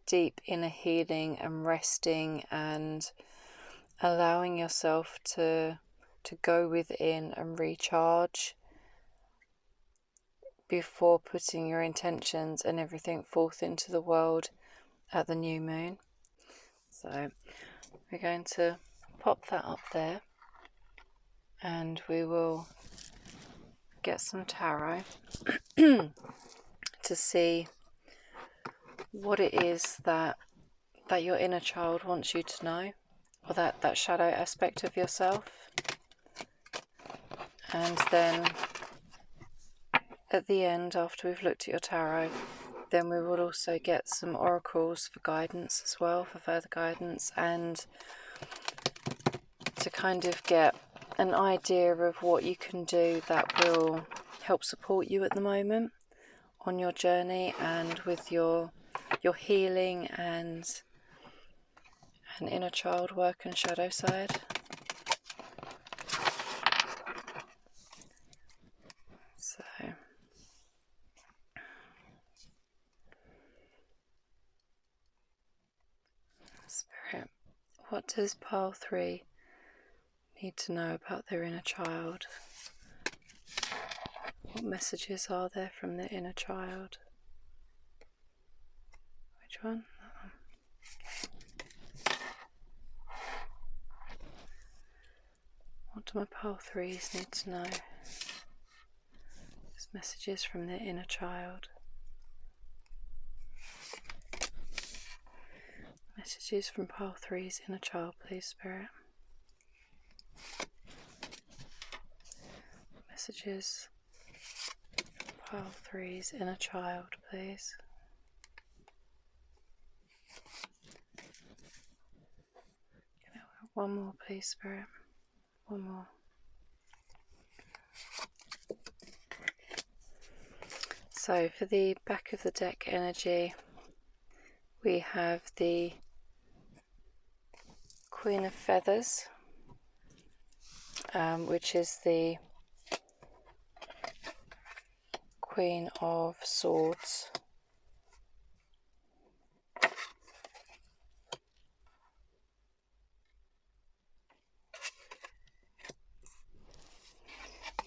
deep inner healing and resting and allowing yourself to go within and recharge before putting your intentions and everything forth into the world at the new moon. So we're going to pop that up there, and we will get some tarot to see what it is that your inner child wants you to know, or that shadow aspect of yourself. And then at the end, after we've looked at your tarot, then we will also get some oracles for guidance as well, for further guidance, and to kind of get an idea of what you can do that will help support you at the moment on your journey and with your healing and inner child work and shadow side. So Spirit, what does pile 3 need to know about their inner child? What messages are there from their inner child? Which one? That one. Okay. What do my pile 3s need to know? There's messages from their inner child. Messages from pile 3's inner child, please, Spirit. Messages from pile 3's inner child, please. One more, please, Spirit. One more. So for the back of the deck energy, we have the Queen of Feathers, which is the Queen of Swords.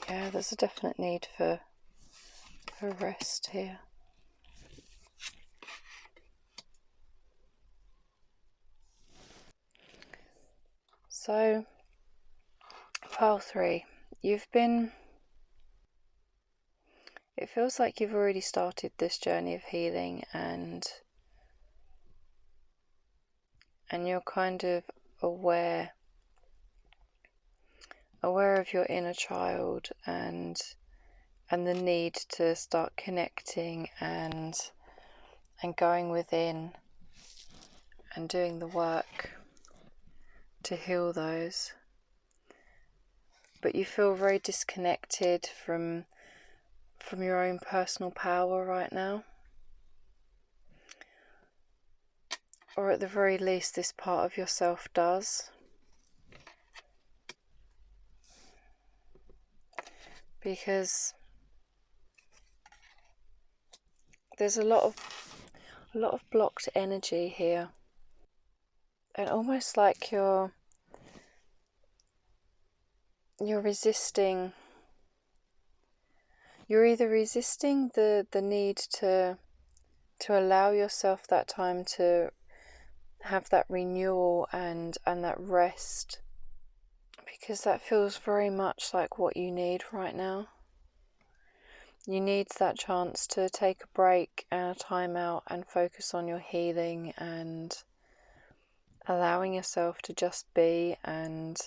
Yeah, there's a definite need for rest here. So, pile 3, it feels like you've already started this journey of healing, and you're kind of aware of your inner child and the need to start connecting and going within and doing the work to heal those. But you feel very disconnected from your own personal power right now. Or at the very least, this part of yourself does. Because there's a lot of blocked energy here. And almost like you're resisting. You're either resisting the need to allow yourself that time to have that renewal and that rest, because that feels very much like what you need right now. You need that chance to take a break and a time out and focus on your healing and allowing yourself to just be and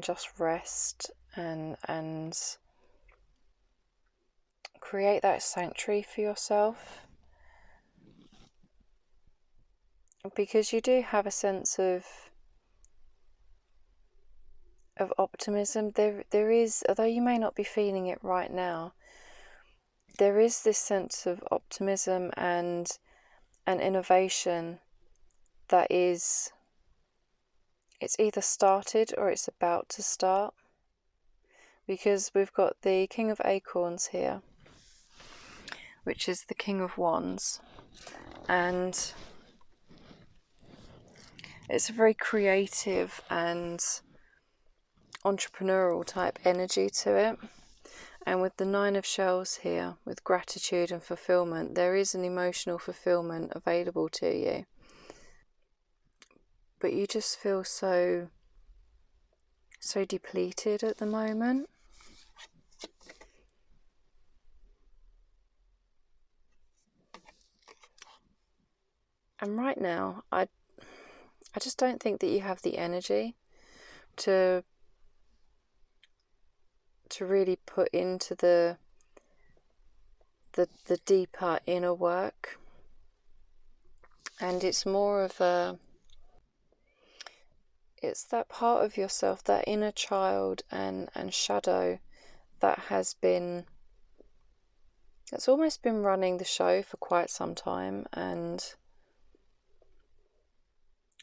just rest and create that sanctuary for yourself. Because you do have a sense of optimism. There is, although you may not be feeling it right now, there is this sense of optimism and innovation that is it's either started or it's about to start, because we've got the King of Acorns here, which is the King of Wands, and it's a very creative and entrepreneurial type energy to it. And with the Nine of Shells here, with gratitude and fulfillment, there is an emotional fulfillment available to you. But you just feel so depleted at the moment. And right now, I just don't think that you have the energy to really put into the deeper inner work. And it's more of it's that part of yourself, that inner child and shadow that's almost been running the show for quite some time, and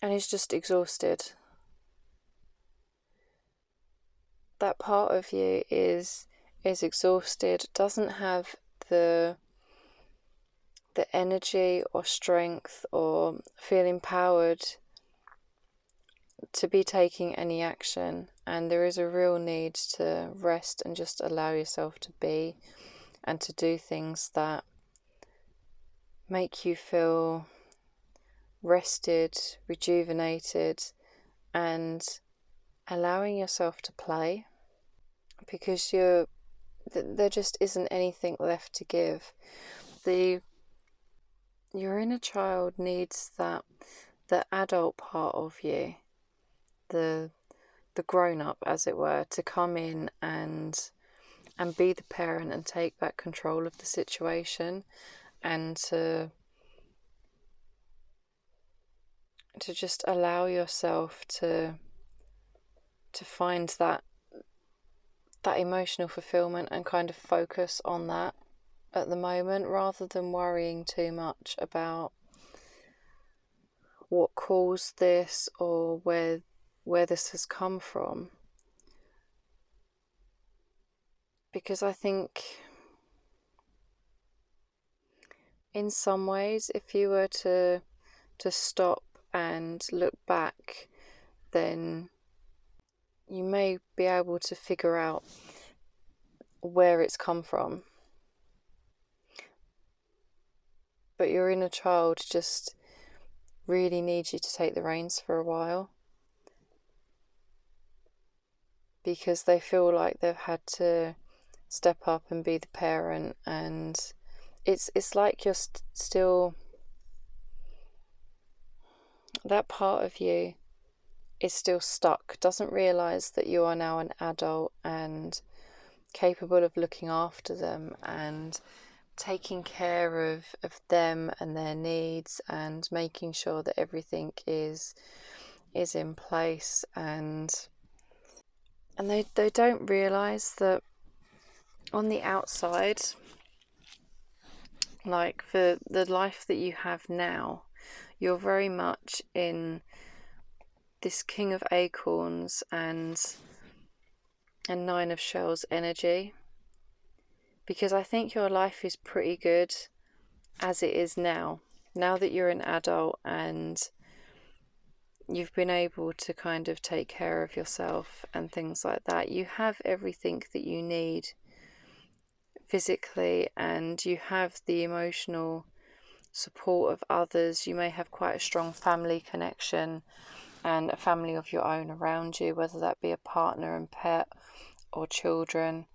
is just exhausted. That part of you is exhausted, doesn't have the energy or strength or feel empowered to be taking any action, and there is a real need to rest and just allow yourself to be and to do things that make you feel rested, rejuvenated, and allowing yourself to play, because there just isn't anything left to give. Your inner child needs the adult part of you, the grown-up, as it were, to come in and be the parent and take back control of the situation, and to just allow yourself to find that emotional fulfillment and kind of focus on that at the moment, rather than worrying too much about what caused this or where this has come from. Because I think in some ways, if you were to stop and look back, then you may be able to figure out where it's come from. But your inner child just really needs you to take the reins for a while, because they feel like they've had to step up and be the parent, and it's like you're still, that part of you is still stuck, doesn't realise that you are now an adult and capable of looking after them and taking care of them and their needs, and making sure that everything is in place, and they don't realise that on the outside, like for the life that you have now, you're very much in this King of Acorns and Nine of Shells energy, because I think your life is pretty good as it is now that you're an adult and you've been able to kind of take care of yourself and things like that. You have everything that you need physically, and you have the emotional support of others. You may have quite a strong family connection and a family of your own around you, whether that be a partner and pet or children.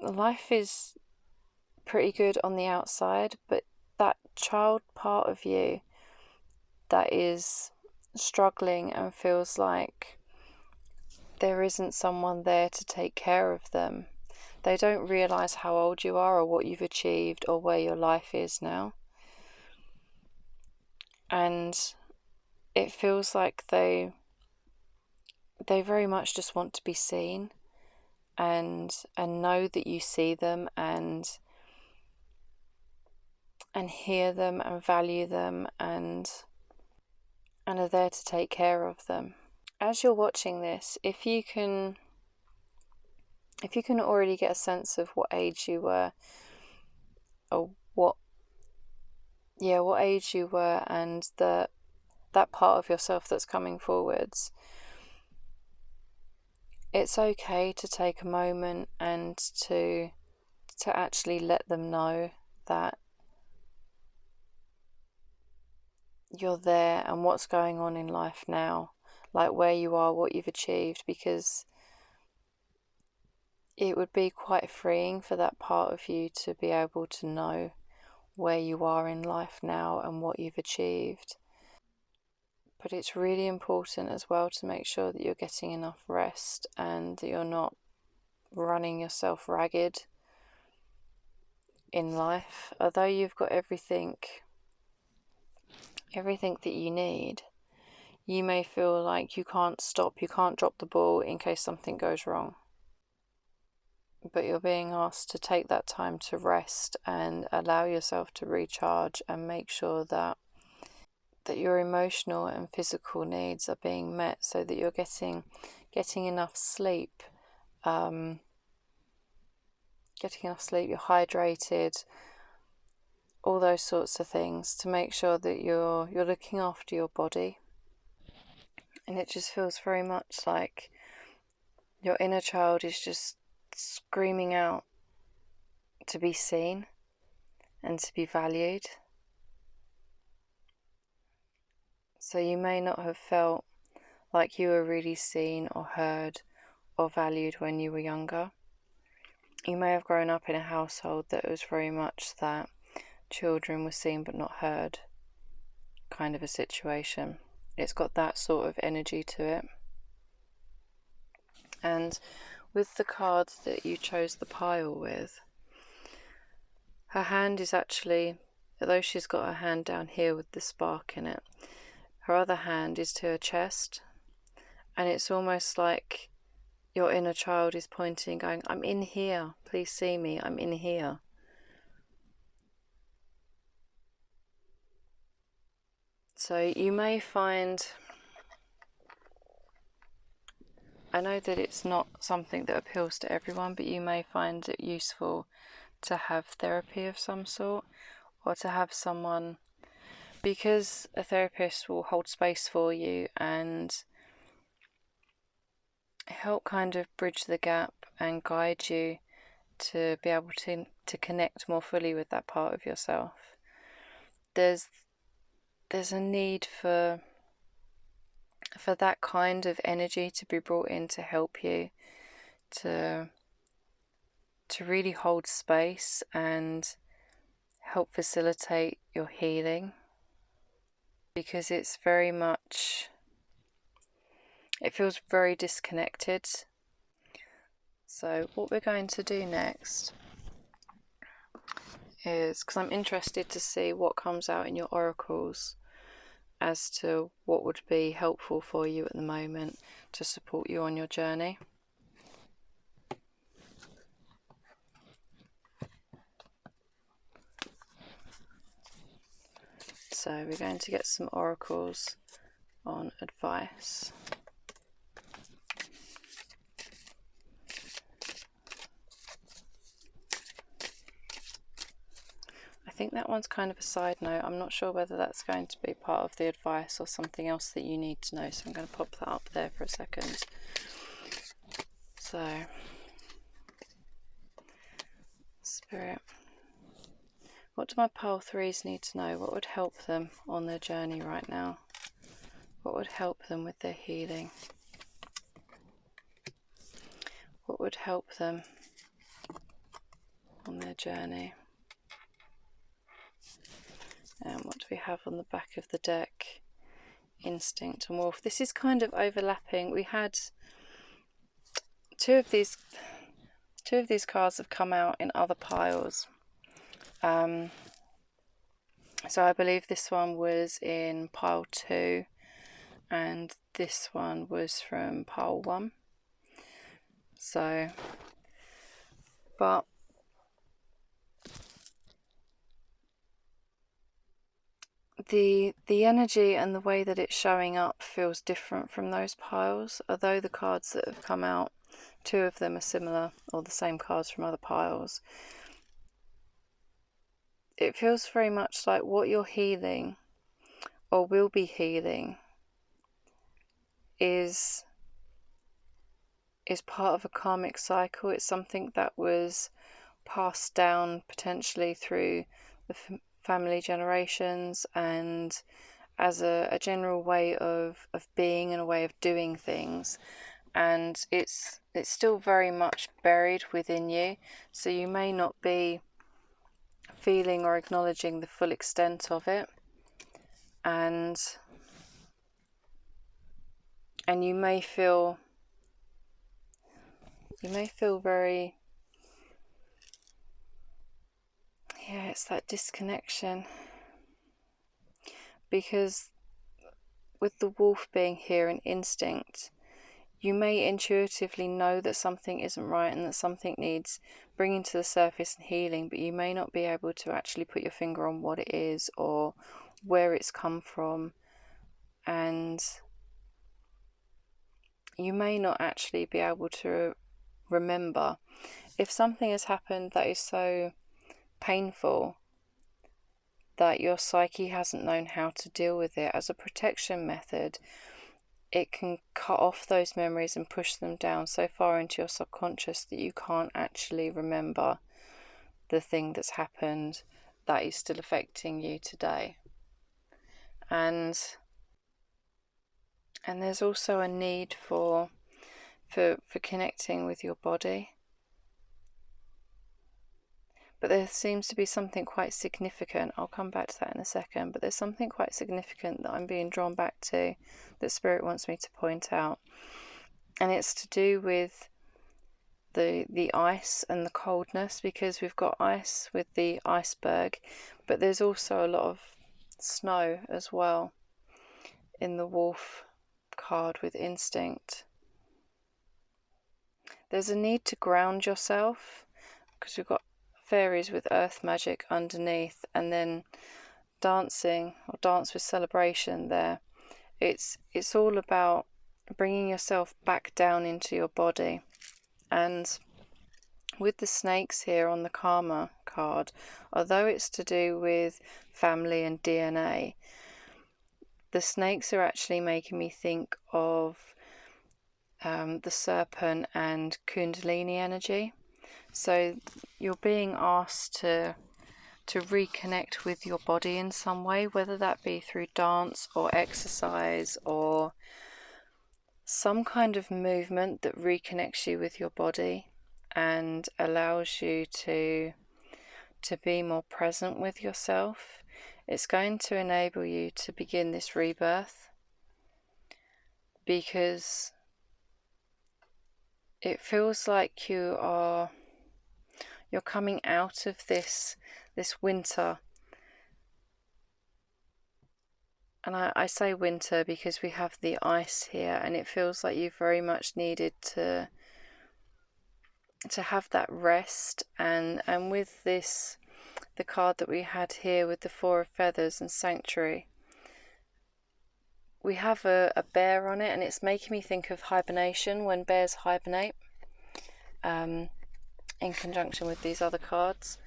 Life is pretty good on the outside, but that child part of you that is struggling and feels like there isn't someone there to take care of them, they don't realise how old you are or what you've achieved or where your life is now. And it feels like they very much just want to be seen and know that you see them and hear them and value them and and are there to take care of them. As you're watching this, if you can already get a sense of what age you were, or what age you were, and that part of yourself that's coming forwards, it's okay to take a moment and to actually let them know that you're there and what's going on in life now, like where you are, what you've achieved, because it would be quite freeing for that part of you to be able to know where you are in life now and what you've achieved. But it's really important as well to make sure that you're getting enough rest and that you're not running yourself ragged in life. Although you've got everything that you need, you may feel like you can't stop, you can't drop the ball in case something goes wrong. But you're being asked to take that time to rest and allow yourself to recharge and make sure that your emotional and physical needs are being met, so that you're getting enough sleep, you're hydrated, all those sorts of things, to make sure that you're looking after your body. And it just feels very much like your inner child is just screaming out to be seen and to be valued. So you may not have felt like you were really seen or heard or valued when you were younger. You may have grown up in a household that was very much that children were seen but not heard kind of a situation. It's got that sort of energy to it. And with the card that you chose the pile with, her hand is actually, although she's got her hand down here with the spark in it, her other hand is to her chest, and it's almost like your inner child is pointing, going, I'm in here, please see me, I'm in here. So you may find, I know that it's not something that appeals to everyone, but you may find it useful to have therapy of some sort, or to have someone, because a therapist will hold space for you and help kind of bridge the gap and guide you to be able to connect more fully with that part of yourself. There's a need for that kind of energy to be brought in to help you to really hold space and help facilitate your healing, because it's very much, it feels very disconnected. So what we're going to do next is, because I'm interested to see what comes out in your oracles as to what would be helpful for you at the moment to support you on your journey. So we're going to get some oracles on advice. I think that one's kind of a side note. I'm not sure whether that's going to be part of the advice or something else that you need to know, so I'm going to pop that up there for a second. So, Spirit, what do my pile threes need to know? What would help them on their journey right now? What would help them with their healing? What would help them on their journey? And what do we have on the back of the deck? Instinct and Wolf. This is kind of overlapping. We had two of these cards have come out in other piles. So I believe this one was in pile 2 and this one was from pile 1. So, but the energy and the way that it's showing up feels different from those piles. Although the cards that have come out, 2 of them are similar, or the same cards from other piles, it feels very much like what you're healing, or will be healing, is part of a karmic cycle. It's something that was passed down potentially through the family generations, and as a general way of being and a way of doing things. And it's still very much buried within you, so you may not be feeling or acknowledging the full extent of it, and you may feel very, it's that disconnection, because with the wolf being here in instinct, you may intuitively know that something isn't right and that something needs bringing to the surface and healing, but you may not be able to actually put your finger on what it is or where it's come from, and you may not actually be able to remember. If something has happened that is so painful that your psyche hasn't known how to deal with it, as a protection method, it can cut off those memories and push them down so far into your subconscious that you can't actually remember the thing that's happened that is still affecting you today. And there's also a need for connecting with your body. But there seems to be something quite significant. I'll come back to that in a second. But there's something quite significant that I'm being drawn back to, that Spirit wants me to point out. And it's to do with the ice and the coldness, because we've got ice with the iceberg, but there's also a lot of snow as well in the wolf card with instinct. There's a need to ground yourself, because we've got fairies with earth magic underneath, and then dancing, or dance with celebration there. It's all about bringing yourself back down into your body. And with the snakes here on the karma card, although it's to do with family and DNA, the snakes are actually making me think of the serpent and kundalini energy. So you're being asked to reconnect with your body in some way, whether that be through dance or exercise or some kind of movement that reconnects you with your body and allows you to be more present with yourself. It's going to enable you to begin this rebirth, because it feels like you're coming out of this winter. And I say winter because we have the ice here, and it feels like you very much needed to have that rest. And with this, the card that we had here with the 4 of feathers and sanctuary, we have a bear on it, and it's making me think of hibernation, when bears hibernate, in conjunction with these other cards.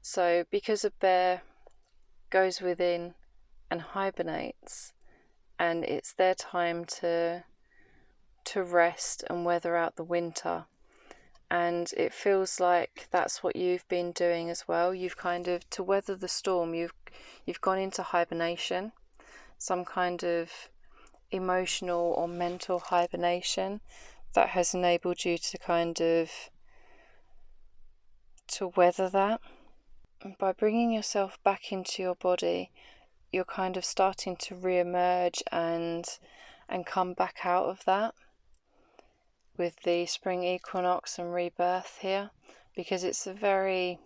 So because a bear goes within and hibernates, and it's their time to rest and weather out the winter, and it feels like that's what you've been doing as well. You've kind of, to weather the storm, you've gone into hibernation, some kind of emotional or mental hibernation that has enabled you to kind of to weather that. And by bringing yourself back into your body, you're kind of starting to re-emerge and come back out of that with the spring equinox and rebirth here, because it's a very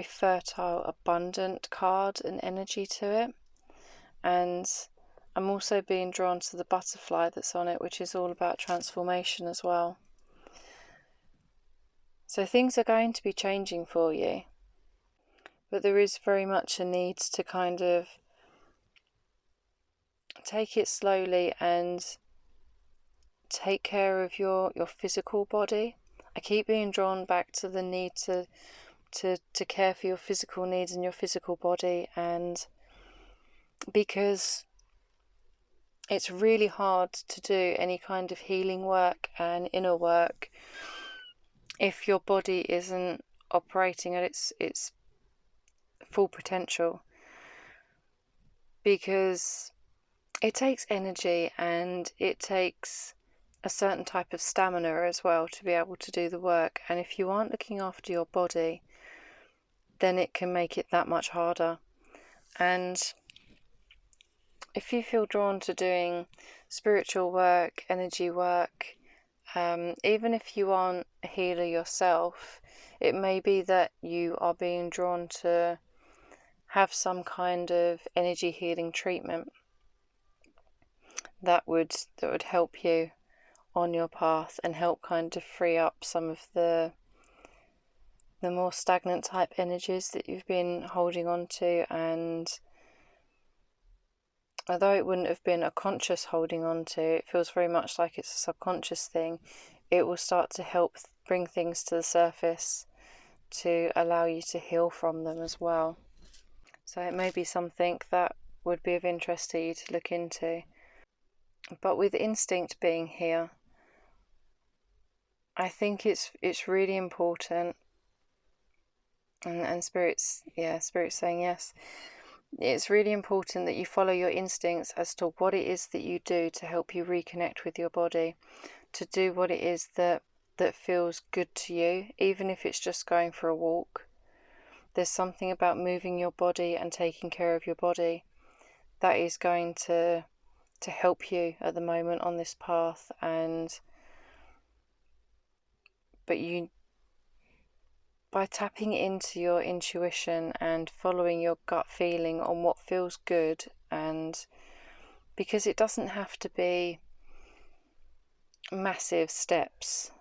fertile, abundant card and energy to it. And I'm also being drawn to the butterfly that's on it, which is all about transformation as well. So things are going to be changing for you, But there is very much a need to kind of take it slowly and take care of your physical body. I keep being drawn back to the need to care for your physical needs and your physical body, and because it's really hard to do any kind of healing work and inner work if your body isn't operating at its full potential, because it takes energy and it takes a certain type of stamina as well to be able to do the work. And if you aren't looking after your body, then it can make it that much harder. And if you feel drawn to doing spiritual work, energy work, even if you aren't a healer yourself, it may be that you are being drawn to have some kind of energy healing treatment that would help you on your path and help kind of free up some of the more stagnant type energies that you've been holding on to. And although it wouldn't have been a conscious holding on to, it feels very much like it's a subconscious thing. It will start to help bring things to the surface to allow you to heal from them as well. So it may be something that would be of interest to you to look into. But with instinct being here, I think it's really important, and Spirit's saying yes. It's really important that you follow your instincts as to what it is that you do to help you reconnect with your body, to do what it is that feels good to you, even if it's just going for a walk. There's something about moving your body and taking care of your body that is going to help you at the moment on this path. But by tapping into your intuition and following your gut feeling on what feels good, and because it doesn't have to be massive steps,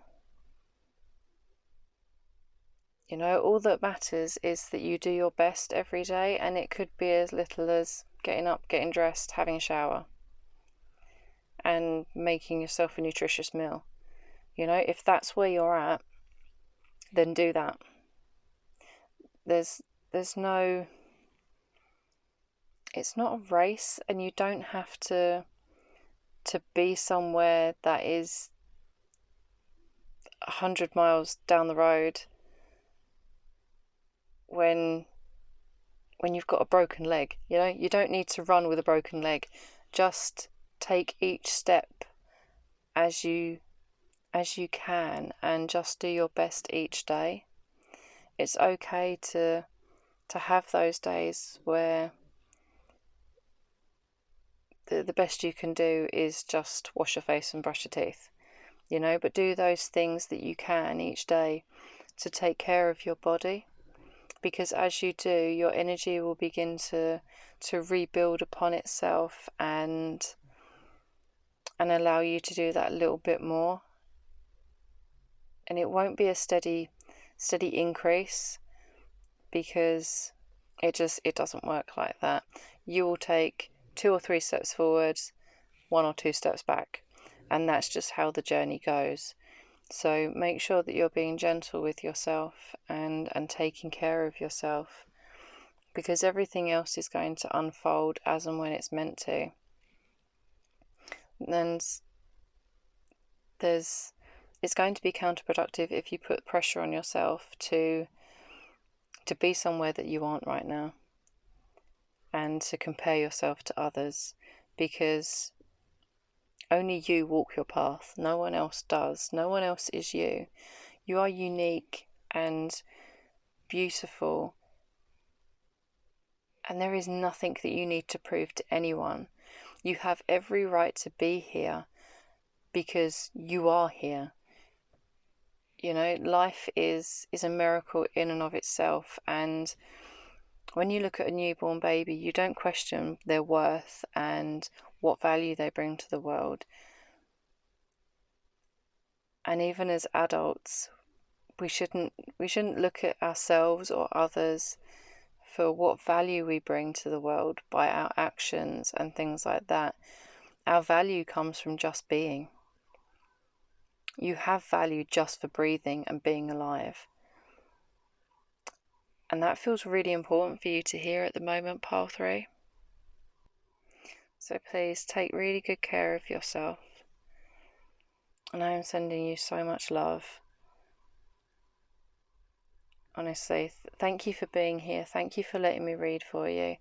you know, all that matters is that you do your best every day, and it could be as little as getting up, getting dressed, having a shower, and making yourself a nutritious meal. You know, if that's where you're at, then do that. There's no, it's not a race, and you don't have to be somewhere that is 100 miles down the road when you've got a broken leg. You know, you don't need to run with a broken leg. Just take each step as you can, and just do your best each day. It's okay to have those days where the best you can do is just wash your face and brush your teeth, you know, but do those things that you can each day to take care of your body, because as you do, your energy will begin to rebuild upon itself and allow you to do that a little bit more. And it won't be a steady increase, because it doesn't work like that. You will take 2 or 3 steps forward, 1 or 2 steps back, and that's just how the journey goes. So make sure that you're being gentle with yourself and taking care of yourself, because everything else is going to unfold as and when it's meant to. And it's going to be counterproductive if you put pressure on yourself to be somewhere that you aren't right now, and to compare yourself to others, because only you walk your path. No one else does. No one else is you. You are unique and beautiful, and there is nothing that you need to prove to anyone. You have every right to be here because you are here. You know, life is a miracle in and of itself, and when you look at a newborn baby, you don't question their worth and what value they bring to the world. And even as adults, we shouldn't look at ourselves or others for what value we bring to the world by our actions and things like that. Our value comes from just being. You have value just for breathing and being alive. And that feels really important for you to hear at the moment, pile 3. So please take really good care of yourself. And I am sending you so much love. Honestly, thank you for being here. Thank you for letting me read for you.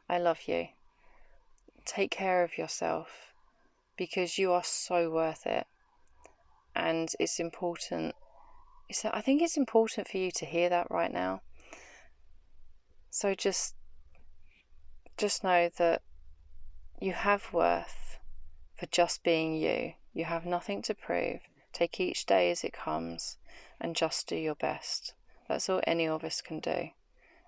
I love you. Take care of yourself, because you are so worth it. And it's important. I think it's important for you to hear that right now. So just know that you have worth for just being you. You have nothing to prove. Take each day as it comes and just do your best. That's all any of us can do.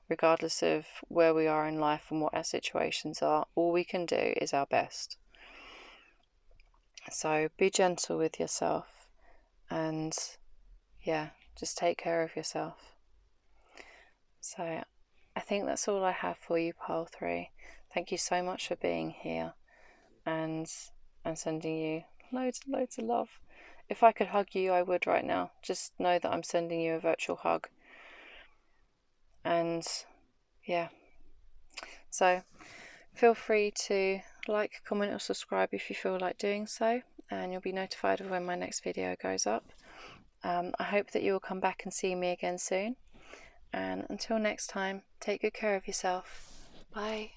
Regardless of where we are in life and what our situations are, all we can do is our best. So be gentle with yourself, and yeah, just take care of yourself. So I think that's all I have for you, pile 3. Thank you so much for being here, and I'm sending you loads and loads of love. If I could hug you, I would right now. Just know that I'm sending you a virtual hug. And yeah, so feel free to like, comment or subscribe if you feel like doing so, and you'll be notified of when my next video goes up. I hope that you will come back and see me again soon, and until next time, take good care of yourself. Bye.